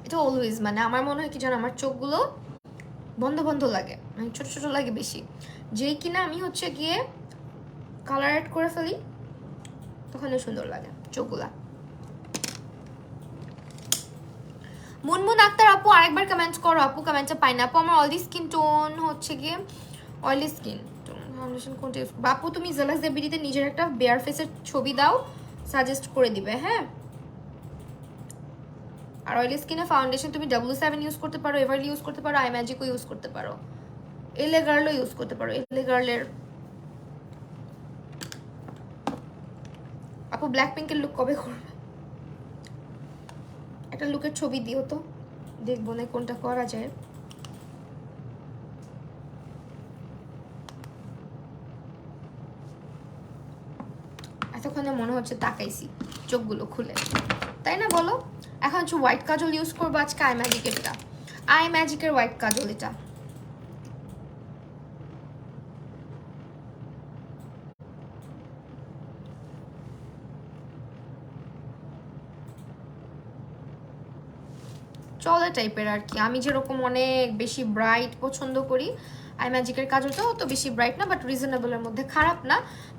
এটা অলওয়েজ, মানে আমার মনে হয় কি জানো, আমার চোখগুলো বন্ধ বন্ধ লাগে, মানে ছোট ছোট লাগে বেশি, যেই কিনা আমি হচ্ছে গিয়ে কালার অ্যাড করে ফেলি তখন সুন্দর লাগে চোখগুলা। মুনমুন আক্তার আপু আরেকবার কমেন্ট করো, আপু কমেন্টটা পাই না। আপু আমার অয়েলি স্কিন টোন হচ্ছে গিয়ে অয়েলি স্কিন ফাউন্ডেশন কোনটা ইউজ, বাপু তুমি জেলাস বিডিতে নিজের একটা বেয়ার ফেসের ছবি দাও, সাজেস্ট করে দিবে। হ্যাঁ, আর অয়েলি স্কিনে ফাউন্ডেশন তুমি W7 ইউজ করতে পারো, এভারলি ইউজ করতে পারো, আই ম্যাজিকও ইউজ করতে পারো, এলে গার্লও ইউজ করতে পারো, এলে গার্লের। আপু ব্ল্যাক পিঙ্কের লুক কবে করবে? একটা লুকের ছবি দিও তো, দেখবো না কোনটা করা যায়। এতক্ষণে মনে হচ্ছে তাকাইছি চোখগুলো খুলে, তাই না বলো? এখন হচ্ছে হোয়াইট কাজল ইউজ করবো আজকে, আই ম্যাজিকেরটা, আই ম্যাজিকের হোয়াইট কাজল এটা। চলে টাইপের আর কি। আমি যেরকম অনেক বেশি ব্রাইট পছন্দ করি, আই ম্যাজিকের কাজলটাও তো বেশি ব্রাইট না, বাট রিজনেবলের মধ্যে, খারাপ না।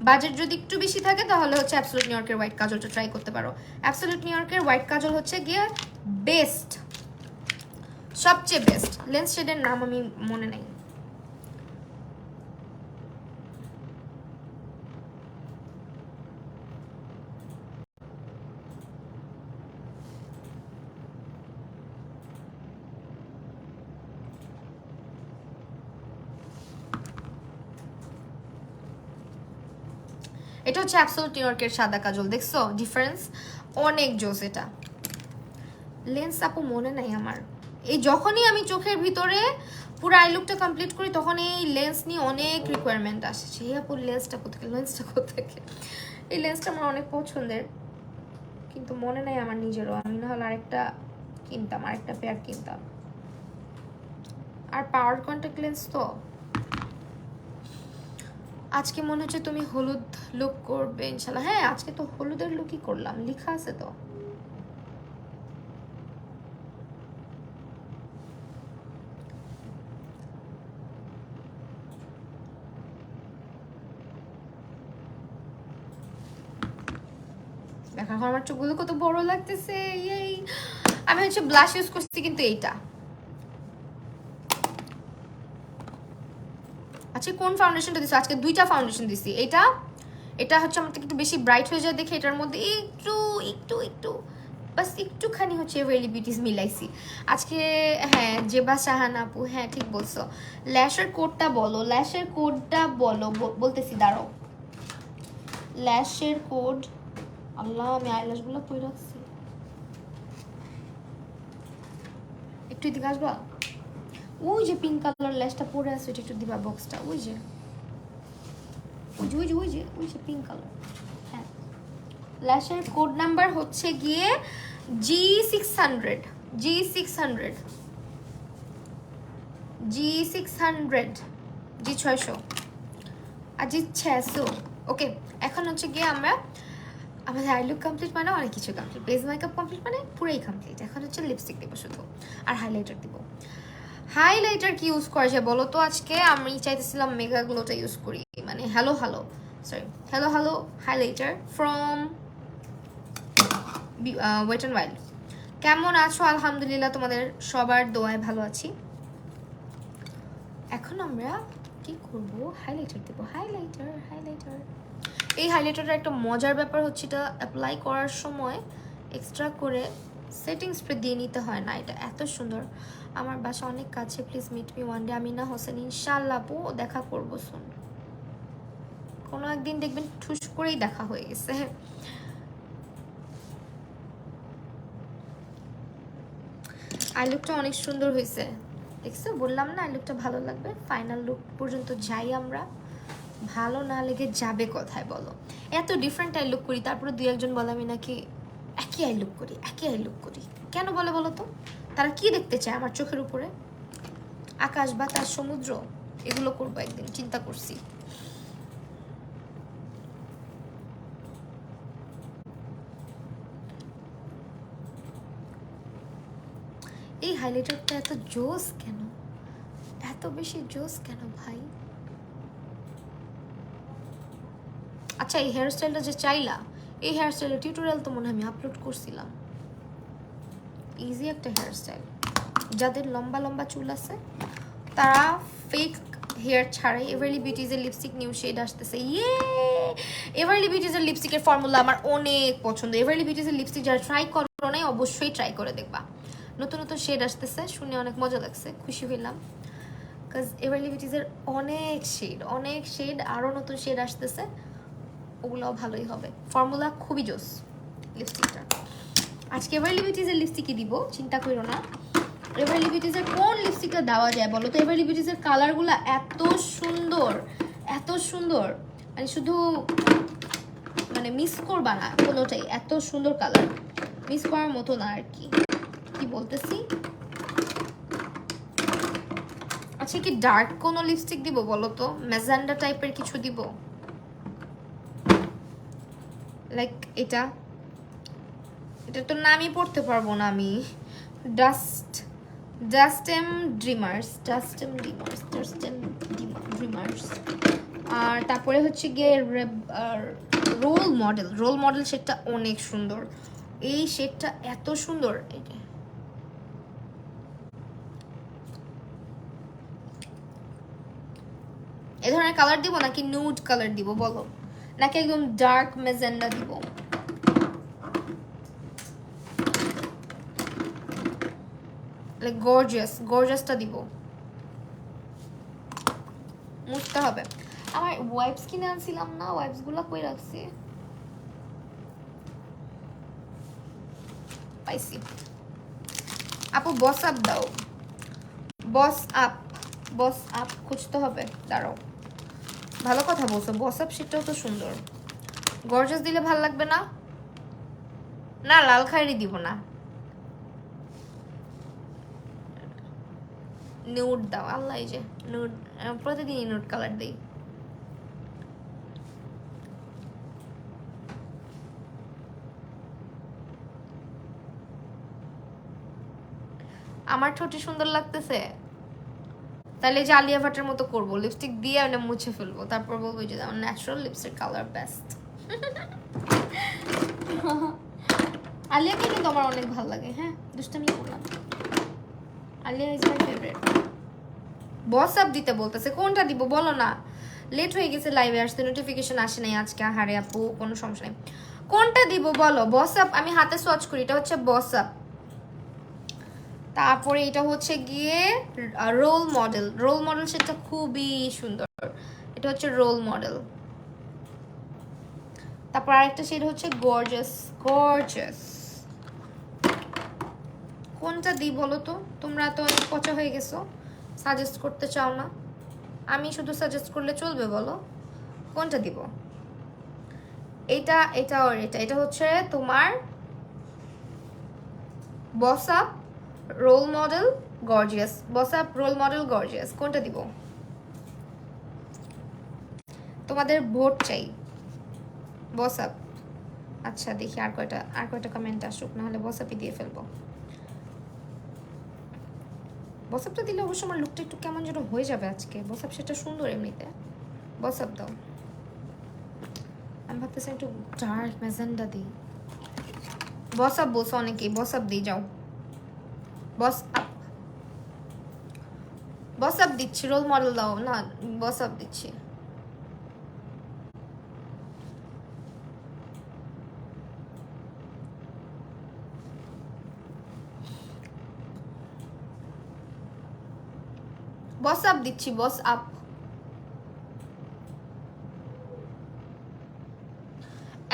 বাজেট যদি একটু বেশি থাকে তাহলে হচ্ছে অ্যাবসলিউট নিউ ইয়র্কের হোয়াইট কাজলটা ট্রাই করতে পারো। অ্যাবসলিউট নিউ ইয়র্কের হোয়াইট কাজল হচ্ছে গিয়ে বেস্ট, সবচেয়ে বেস্ট। লেন্স শেডের নাম আমি মনে নেই। এটা হচ্ছে অ্যাবসলিউট নিউ ইয়র্কের সাদা কাজল, দেখছো ডিফারেন্স? অনেক জোস এটা। লেন্স আপু মনে নাই আমার। এই যখনই আমি চোখের ভিতরে পুরো আই লুকটা কমপ্লিট করি তখন এই লেন্স নিয়ে অনেক রিকোয়ারমেন্ট আসে, এই আপু লেন্সটা কোথায়, লেন্সটা কোথায়। এই লেন্সটা আমার অনেক পছন্দের, কিন্তু মনে নাই আমার নিজেরও। আমি না হলে আরেকটা কিনতাম, আরেকটা পেয়ার কিনতাম। আর পাওয়ার কন্ট্যাক্ট লেন্স তো। আজকে মনে হচ্ছে তুমি হলুদ লুক করবে ইনশাল্লাহ। হ্যাঁ, আজকে তো হলুদের লুকই করলাম, লেখা আছে তো। দেখা আমার চোখগুলো কত বড় লাগতেছে। এই আমি হচ্ছে ব্লাশ ইউজ করছি, কিন্তু এইটা। আচ্ছা, কোন ফাউন্ডেশনটা দিছো? আজকে দুইটা ফাউন্ডেশন দিছি। এটা হচ্ছে আমার থেকে একটু বেশি ব্রাইট হয়ে যায় দেখে এটার মধ্যে একটু একটু একটু বাস একটুখানি হচ্ছে ভেরি বিউটিস মিলাইছি আজকে। হ্যাঁ, জেবা শাহান আপু, হ্যাঁ ঠিক বলছো। ল্যাশের কোডটা বলো, ল্যাশের কোডটা বলো। বলতেছি, দাঁড়াও। ল্যাশের কোড, আল্লাহ আমি আইল্যাশগুলো কই রাখছি, একটু এদিকে আসবা। ওই যে পিঙ্ক কালার ল্যাশটা পরে আছে, ওইটা একটু দিবা বক্সটা। ওই যে পিঙ্ক কালার। হ্যাঁ, ল্যাশের কোড নাম্বার হচ্ছে গিয়ে G600 G600 G600 আর G600। ওকে, এখন হচ্ছে গিয়ে আমরা আমাদের আই লুক কমপ্লিট মানে অনেক কিছু কমপ্লিট, বেস মেকআপ কমপ্লিট মানে পুরোই কমপ্লিট। এখন হচ্ছে লিপস্টিক দেবো শুধু, আর হাইলাইটার দিব। হাইলাইটার কি ইউজ করা যায় বলো তো? আজকে আমি চাইতেছিলাম মেগা গ্লোটা ইউজ করি, মানে hello highlighter from wet and wild. কেমন আছো? আলহামদুলিল্লাহ, তোমাদের সবার দোয়ায় ভালো আছি। এখন আমরা কি করব? হাইলাইটার দেবো। হাইলাইটার এই হাইলাইটারটা একটা মজার ব্যাপার হচ্ছে, এটা অ্যাপ্লাই করার সময় এক্সট্রা করে সেটিং স্প্রে দিয়ে নিতে হয় না। এটা এত সুন্দর। আমার বাসা অনেক কাছে, please meet me one day. Amina Hossain, ইনশাল্লাহ আপু দেখা করবো শুন। কোনো একদিন দেখবেন ঠুস করেই দেখা হয়ে গেছে। আই লুকটা অনেক সুন্দর হয়েছে, দেখছো? বললাম না আই লুকটা ভালো লাগবে। ফাইনাল লুক পর্যন্ত যাই আমরা, ভালো না লেগে যাবে কোথায় বলো? এত ডিফারেন্ট আই লুক করি, তারপরে দুই একজন বলে আমি নাকি একই আই লুক করি। কেন বলে বলো তো? তারা কি দেখতে চায় আমার চোখের উপরে? আকাশ, বাতাস, সমুদ্র, এগুলো করবো একদিন, চিন্তা করছি। এই হাইলাইটারটা এত জোস কেন, এত বেশি জোস কেন ভাই? আচ্ছা, এই হেয়ার স্টাইলটা যে চাইলা, এই হেয়ার স্টাইলের টিউটোরিয়াল তো মনে হয় আমি আপলোড করছিলাম। ইজি একটা হেয়ার স্টাইল। যাদের লম্বা লম্বা চুল আছে তারা ফেক হেয়ার ছাড়াই এভারলি বিউটিজের লিপস্টিক নিউ শেড আসতেছে। এভারলি বিউটিজের লিপস্টিকের ফর্মুলা আমার অনেক পছন্দ। এভারলি বিউটিজের লিপস্টিক যারা ট্রাই করো নাই অবশ্যই ট্রাই করে দেখবা। নতুন নতুন শেড আসতেছে, শুনে অনেক মজা লাগছে, খুশি হইলাম। বিকজ এভারলি বিউটিজের অনেক শেড আরও নতুন শেড আসতেছে, ওগুলোও ভালোই হবে। ফর্মুলা খুবই জোস লিপস্টিকটা। আজকে এভারলি বিউটিজের লিপস্টিকই দিব, চিন্তা করো না। এভারলি বিউটিজের কোন লিপস্টিকটা দেওয়া যায় বলো তো? এভারলি বিউটিজের কালারগুলো এত সুন্দর, মানে শুধু মানে মিস করবা না কোনোটাই। এত সুন্দর কালার, মিস করার মতো না আর কি। কি বলতেছি? আচ্ছা, কি ডার্ক কোনো লিপস্টিক দিব বলো তো? ম্যাজেন্ডা টাইপের কিছু দিব, লাইক এটা তো নামই পড়তে পারবো না আমি। ডাস্ট ডাস্টেম ড্রিমার্স, ডাস্টেম ড্রিমার্স, ডাস্টেম ড্রিমার্স। আর তারপরে হচ্ছে গিয়ে রোল মডেল, রোল মডেল শেডটা অনেক সুন্দর। এই শেডটা এত সুন্দর। এ ধরনের কালার দিব নাকি নুড কালার দিব বলো, নাকি একদম ডার্ক মেজেন্ডা দিব? লাইক গর্জিয়াস, গর্জিয়াসটা দিব। মুছতে হবে। আমার ওয়াইপস কিনে আনছিলাম না, ওয়াইপস গুলা কই রাখছি? পাইছি। আপু বস আপ দাও, বস আপ, বস আপ খুঁজতে হবে, দাঁড়াও। ভালো কথা বলছো, বস আপ সেটাও তো সুন্দর। গর্জিয়াস দিলে ভালো লাগবে না? না লাল খাইরি দিব না, নুড দাও। আল্লাহ, এই যে নুড, প্রতিদিনই নুড কালার দিই। আমার ঠোঁটে সুন্দর লাগতেছে, তাহলে যে আলিয়া ভাটের মতো করবো, লিপস্টিক দিয়ে আমি মুছে ফেলবো, তারপর বলবো যে আমার ন্যাচারাল লিপসের কালার বেস্ট। আলিয়াকে কিন্তু আমার অনেক ভালো লাগে। হ্যাঁ, দুষ্টামি করলাম। Alia is my favourite. Boss up দিতে বলতেছে, কোনটা দিব বলো না? লেট হয়ে গেছে লাইভে আসতে, নোটিফিকেশন আসে নাই আজকে। হারে আপু, কোনো সমস্যা নেই। কোনটা দিব বলো? বস আপ আমি হাতে সোয়াচ করি, এটা হচ্ছে বস আপ। তারপরে এটা হচ্ছে গিয়ে রোল মডেল, রোল মডেল সেটা খুবই সুন্দর, এটা হচ্ছে রোল মডেল। তারপর আরেকটা শেড হচ্ছে গর্জিয়াস, গর্জিয়াস। কোনটা দিই বলো তো? তোমরা তো অনেক পচা হয়ে গেছো, সাজেস্ট করতে চাও না। আমি শুধু সাজেস্ট করলে চলবে বলো? কোনটা দিব? এটা, এটা আর এটা, এটা হচ্ছে তোমার বস আপ রোল মডেল গর্জিয়াস, বস আপ রোল মডেল গর্জিয়াস। কোনটা দিব? তোমাদের ভোট চাই। বস আপ। আচ্ছা দেখি আর কয়টা কমেন্ট আসুক, নাহলে বস আপই দিয়ে ফেলবো। বস আপটা দিলে অবশ্য আমার লুকটা একটু কেমন যেন হয়ে যাবে আজকে। বস আপ সেটা সুন্দর এমনিতে। বস আপ দাও। আমি ভাবতেছি একটু ডার্ক ম্যাজেন্ডা দিই। বস আপ বলছো অনেকেই, বস আপ দিয়ে যাও। বস আপ, বস আপ দিচ্ছি। রোল মডেল দাও না, বস আপ দিচ্ছি। বস আপ দিচ্ছি, বস আপ।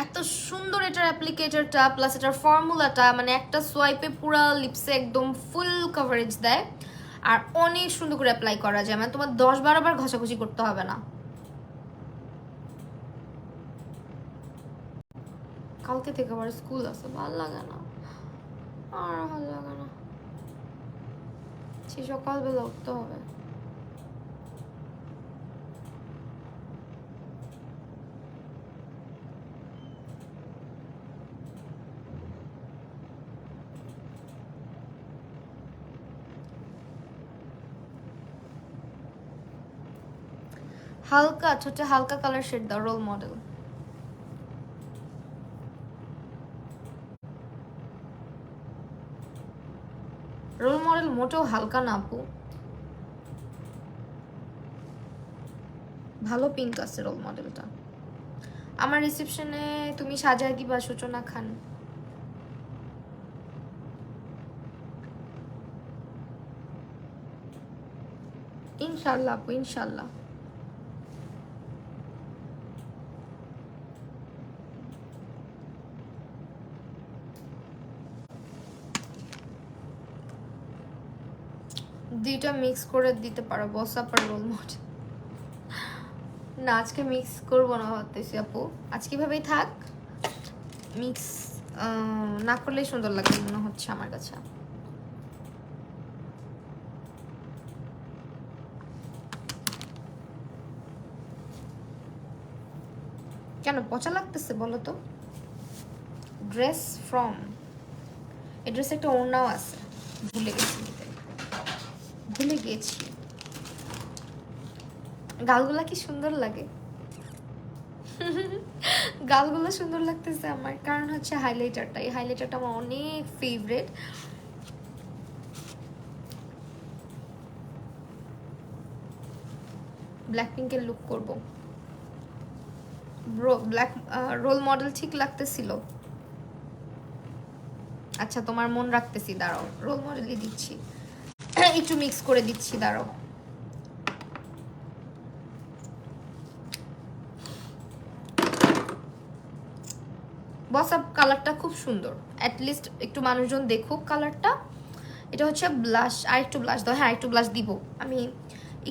এত সুন্দর এটার অ্যাপ্লিকেটরটা, প্লাস এটার ফর্মুলাটা, মানে একটা সোয়াইপে পুরো লিপসে একদম ফুল কভারেজ দেয়, আর অনেক সুন্দর করে অ্যাপ্লাই করা যায়। মানে তোমার 10-12 বার ঘষাঘষি করতে হবে না। কালকে থেকে আবার স্কুল আছে, ভাল লাগে না, আর ভাল লাগে না। সে সকালবেলা উঠতে হবে। হালকা ছোট হালকা কালার শেড দাও, রোল মডেল। রোল মডেল মোটেও হালকা না আপু, ভালো পিঙ্ক আছে রোল মডেলটা। আমার রিসেপশনে তুমি সাজায় দিবা সূচনা খান। ইনশাল্লাহ আপু, ইনশাল্লাহ। দুইটা মিক্স করে দিতে পারো, বস আপ আর রোল মডেল। না আজকে মিক্স করবো না ভাবতেছি আপু, আজকে ভাবেই থাক। মিক্স না করলেই সুন্দর লাগবে মনে হচ্ছে আমার কাছে। কেন পচা লাগতেছে বলো তো? ড্রেস ফ্রম, এই ড্রেসে একটা ওড়নাও আছে, ভুলে গেছি নিতে, ভুলে গেছি। গালগুলা কি সুন্দর লাগে, গালগুলো সুন্দর লাগতেছে আমার, কারণ হচ্ছে হাইলাইটারটা, এই হাইলাইটারটা আমার অনেক ফেভারিট। ব্ল্যাক পিঙ্কের লুক করব, ব্ল্যাক রোল মডেল ঠিক লাগতেছিল। আচ্ছা তোমার মন রাখতেছি, দাঁড়াও রোল মডেলই দিচ্ছি, একটু মিক্স করে দিচ্ছি, দাঁড়াও। বসাপ কালারটা খুব সুন্দর, অ্যাটলিস্ট একটু মানুষজন দেখুক কালারটা। এটা হচ্ছে ব্লাশ, আর একটু ব্লাশ দাও। হ্যাঁ একটু ব্লাশ দিব আমি,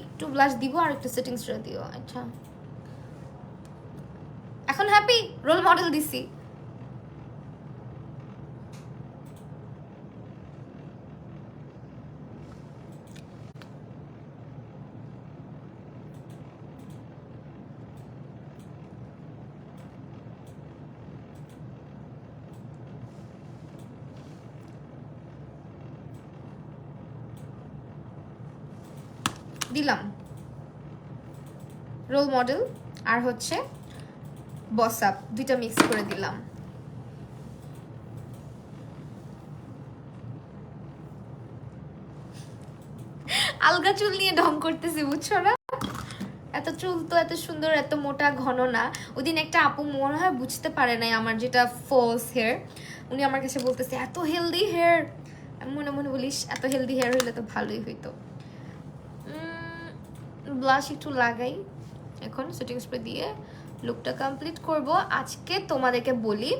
একটু ব্লাশ দিব আর একটু সেটিং স্প্রে দিও। আচ্ছা এখন হ্যাপি, রোল মডেল দিছি। দিলাম রোল মডেল আর হচ্ছে বসাপ, দুইটা মিক্স করে দিলাম। আলগা চুল নিয়ে ঢং করতেছি বুঝছো না, এত চুল তো এত সুন্দর এত মোটা ঘন না। ওইদিন একটা আপু মনে হয় বুঝতে পারে নাই আমার যেটা ফলস হেয়ার, উনি আমার কাছে বলতেছে এত হেলদি হেয়ার, আমি মনে মনে বলিস এত হেলদি হেয়ার হইলে তো ভালোই হইতো। ব্লাশ একটু লাগাই, এখন সেটিং স্প্রে দিয়ে লুকটা কমপ্লিট করব। আজকে তোমাদেরকে বলি,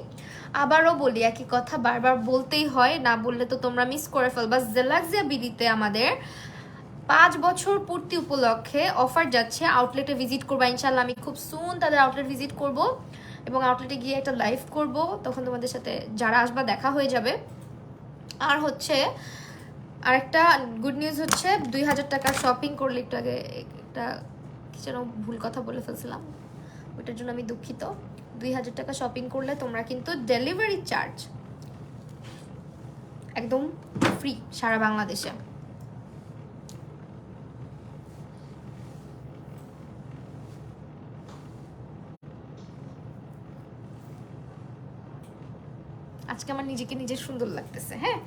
আবারও বলি একই কথা, বারবার বলতেই হয়, না বললে তো তোমরা মিস করে ফেলবা। জেলাক্সিয়া বিডিতে আমাদের 5 বছর পূর্তি উপলক্ষে অফার যাচ্ছে, আউটলেটে ভিজিট করবা ইনশাল্লাহ। আমি খুব সুন তাদের আউটলেট ভিজিট করব এবং আউটলেটে গিয়ে একটা লাইভ করব, তখন তোমাদের সাথে যারা আসবা দেখা হয়ে যাবে। আর হচ্ছে আরেকটা গুড নিউজ হচ্ছে 2000 টাকার শপিং করলে, একটু আগে একটা কি যেন ভুল কথা বলে ফেলছিলাম, ওইটার জন্য আমি দুঃখিত। 2000 টাকা শপিং করলে তোমরা কিন্তু ডেলিভারি চার্জ একদম ফ্রি সারা বাংলাদেশে। আজকে আমার নিজেকে নিজে সুন্দর লাগতেছে। হ্যাঁ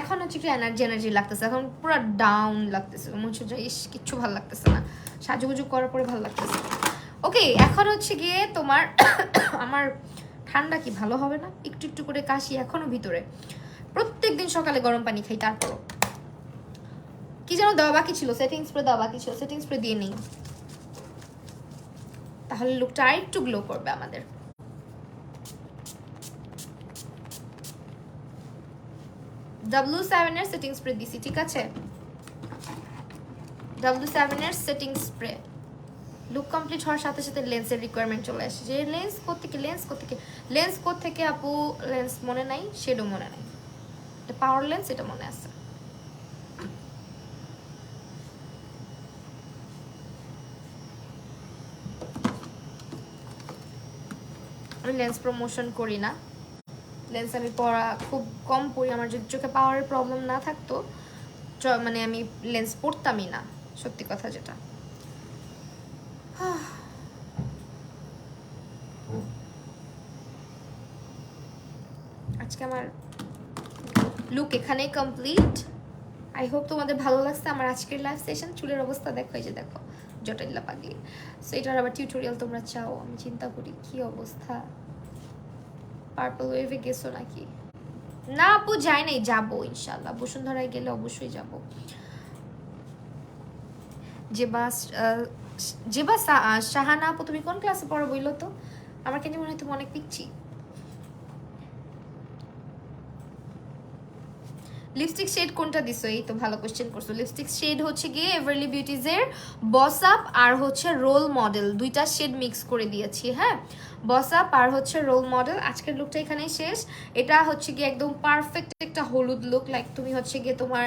এখন হচ্ছে একটু এনার্জি এনার্জি লাগতেছে, এখন পুরো ডাউন লাগতেছে, মনে হচ্ছে যে ইস কিচ্ছু ভালো লাগতেছে না, সাজুগুজু করার পরে ভালো লাগতেছে। ওকে এখন হচ্ছে গিয়ে তোমার আমার ঠান্ডা কি ভালো হবে না, একটু একটু করে কাশি এখনো ভিতরে, প্রত্যেক দিন সকালে গরম পানি খাই, তারপর কি যেন দেওয়া বাকি ছিল, সেটিং স্প্রে দেওয়া বাকি ছিল, সেটিং স্প্রে দিয়ে নেই, তাহলে লুকটা আর একটু গ্লো করবে আমাদের। W7 এর সেটিং স্প্রে দিছি, ঠিক আছে, W7 এর সেটিং স্প্রে। লুক কমপ্লিট হওয়ার সাথে সাথে লেন্সের রিকোয়ারমেন্ট চলে আসে, যে লেন্স কোত্থেকে, লেন্স কোত্থেকে আপু, লেন্স মনে নাই, শেডও মনে নাই, এটা পাওয়ার লেন্স, এটা মনে আছে। আমি লেন্স প্রমোশন করি না, লেন্স আমি পরা খুব কম পরি, আমার যদি চোখে পাওয়ারের প্রবলেম না থাকতো মানে আমি লেন্স পরতামই না, সত্যি কথা যেটা। আজকে আমার লুক এখানেই কমপ্লিট। আই হোপ তোমাদের ভালো লাগছে আমার আজকের লাইভ সেশন। চুলের অবস্থা দেখো, এই যে দেখো জটাইলা পাগলি। সো এটার আবার টিউটোরিয়াল তোমরা চাও, আমি চিন্তা করি কি অবস্থা। পার্পল ওয়েভে গেছো নাকি? না আপু যাই নাই, যাবো ইনশাল্লাহ, বসুন্ধরায় গেলে অবশ্যই যাব। যেবা শাহানা আপু তুমি কোন ক্লাসে পড়ো বইলো তো, আমার কেন মনে হয় তুমি অনেক পিচ্ছি। লিপস্টিক শেড কোনটা দিছো? এই তো ভালো কোশ্চেন করছো। লিপস্টিক শেড হচ্ছে গিয়ে এভারলি বিউটিজের বস আপ আর হচ্ছে রোল মডেল, দুইটা শেড মিক্স করে দিয়েছি। হ্যাঁ বস আপ আর হচ্ছে রোল মডেল। আজকের লুকটা এখানেই শেষ। এটা হচ্ছে গিয়ে একদম পারফেক্ট একটা হলুদ লুক, লাইক তুমি হচ্ছে গিয়ে তোমার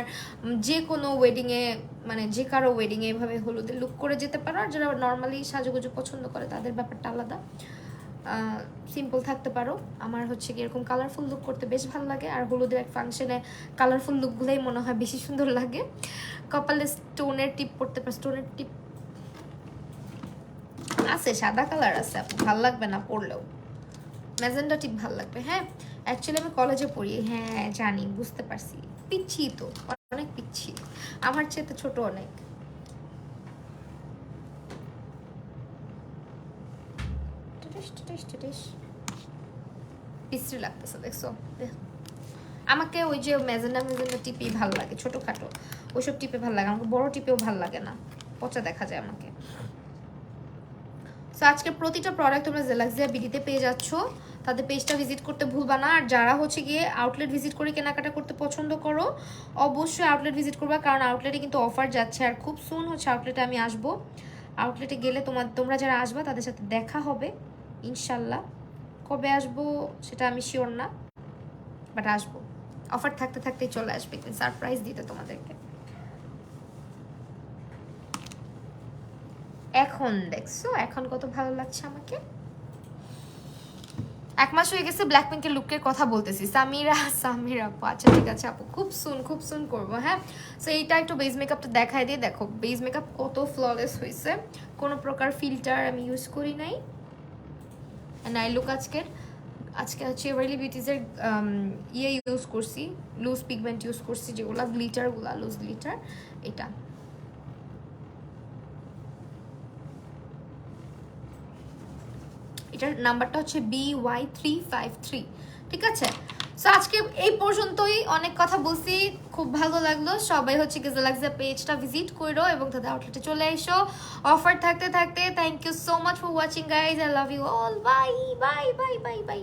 যে কোনো ওয়েডিংয়ে, মানে যে কারো ওয়েডিংয়ে এভাবে হলুদের লুক করে যেতে পারো। আর যারা নর্মালি সাজুগুজু পছন্দ করে তাদের ব্যাপারটা আলাদা। সিম্পল থাকতে পারো। আমার হচ্ছে কি এরকম কালারফুল লুক করতে বেশ ভালো লাগে, আর হলুদের এক ফাংশনে কালারফুল লুকগুলোই মনে হয় বেশি সুন্দর লাগে। কপালে স্টোনের টিপ পড়তে পারো, স্টোনের টিপ আছে, সাদা কালার আছে, ভাল লাগবে না পরলেও, ম্যাজেন্ডা টিপ ভাল লাগবে। হ্যাঁ অ্যাকচুয়ালি আমি কলেজে পড়ি, হ্যাঁ জানি, বুঝতে পারছি, পিচ্ছি তো, অনেক পিচ্ছি, আমার চেয়ে তো ছোট অনেক। বিশ্রী লাগতেছে দেখছো, আমাকে ওই যে ম্যাজেন্ডা ম্যাজেন্ডা টিপই ভাল লাগে, ছোটোখাটো ওইসব টিপে ভাল লাগে, আমাকে বড় টিপেও ভাল লাগে না, পচা দেখা যায় আমাকে। সো আজকে প্রতিটা প্রোডাক্ট তোমরা জেলাক্সিয়া বিডিতে পেয়ে যাচ্ছ, তাদের পেজটা ভিজিট করতে ভুলবা না। আর যারা হচ্ছে গিয়ে আউটলেট ভিজিট করে কেনাকাটা করতে পছন্দ করো অবশ্যই আউটলেট ভিজিট করবা, কারণ আউটলেটে কিন্তু অফার যাচ্ছে, আর খুব সুন হচ্ছে আউটলেটে আমি আসবো। আউটলেটে গেলে তোমরা যারা আসবা তাদের সাথে দেখা হবে ইনশাল্লাহ। কবে আসবো সেটা আমি শিওর না, বাট আসবো, অফার থাকতে থাকতেই চলে আসবে সারপ্রাইজ দিতে তোমাদেরকে। এখন দেখছো এখন কত ভালো লাগছে আমাকে। 1 মাস হয়ে গেছে ব্ল্যাক পিঙ্কের লুকের কথা বলতেছি। সামিরা আপু, আচ্ছা ঠিক আছে আপু, খুব সুন করবো। হ্যাঁ সো এইটা একটু বেস মেকআপটা দেখাই দিয়ে, দেখো বেস মেকআপ কত ফ্ললেস হয়েছে, কোনো প্রকার ফিল্টার আমি ইউজ করি নাই। আই লুক আজকে হচ্ছে এভারলি বিউটিজের ইয়ে ইউজ করছি, লুজ পিগমেন্ট ইউজ করছি, যেগুলো গ্লিটারগুলো লুজ গ্লিটার। এটা এটার নাম্বারটা হচ্ছে BY353, ঠিক আছে। সো আজকে এই পর্যন্তই, অনেক কথা বলছি, খুব ভালো লাগলো। সবাই হচ্ছে জেলাক্সিয়া পেজটা ভিজিট করো এবং তাদের আউটলেটে চলে এসো অফার থাকতে থাকতে। Thank you so much for watching guys, I love you all, bye bye bye bye by.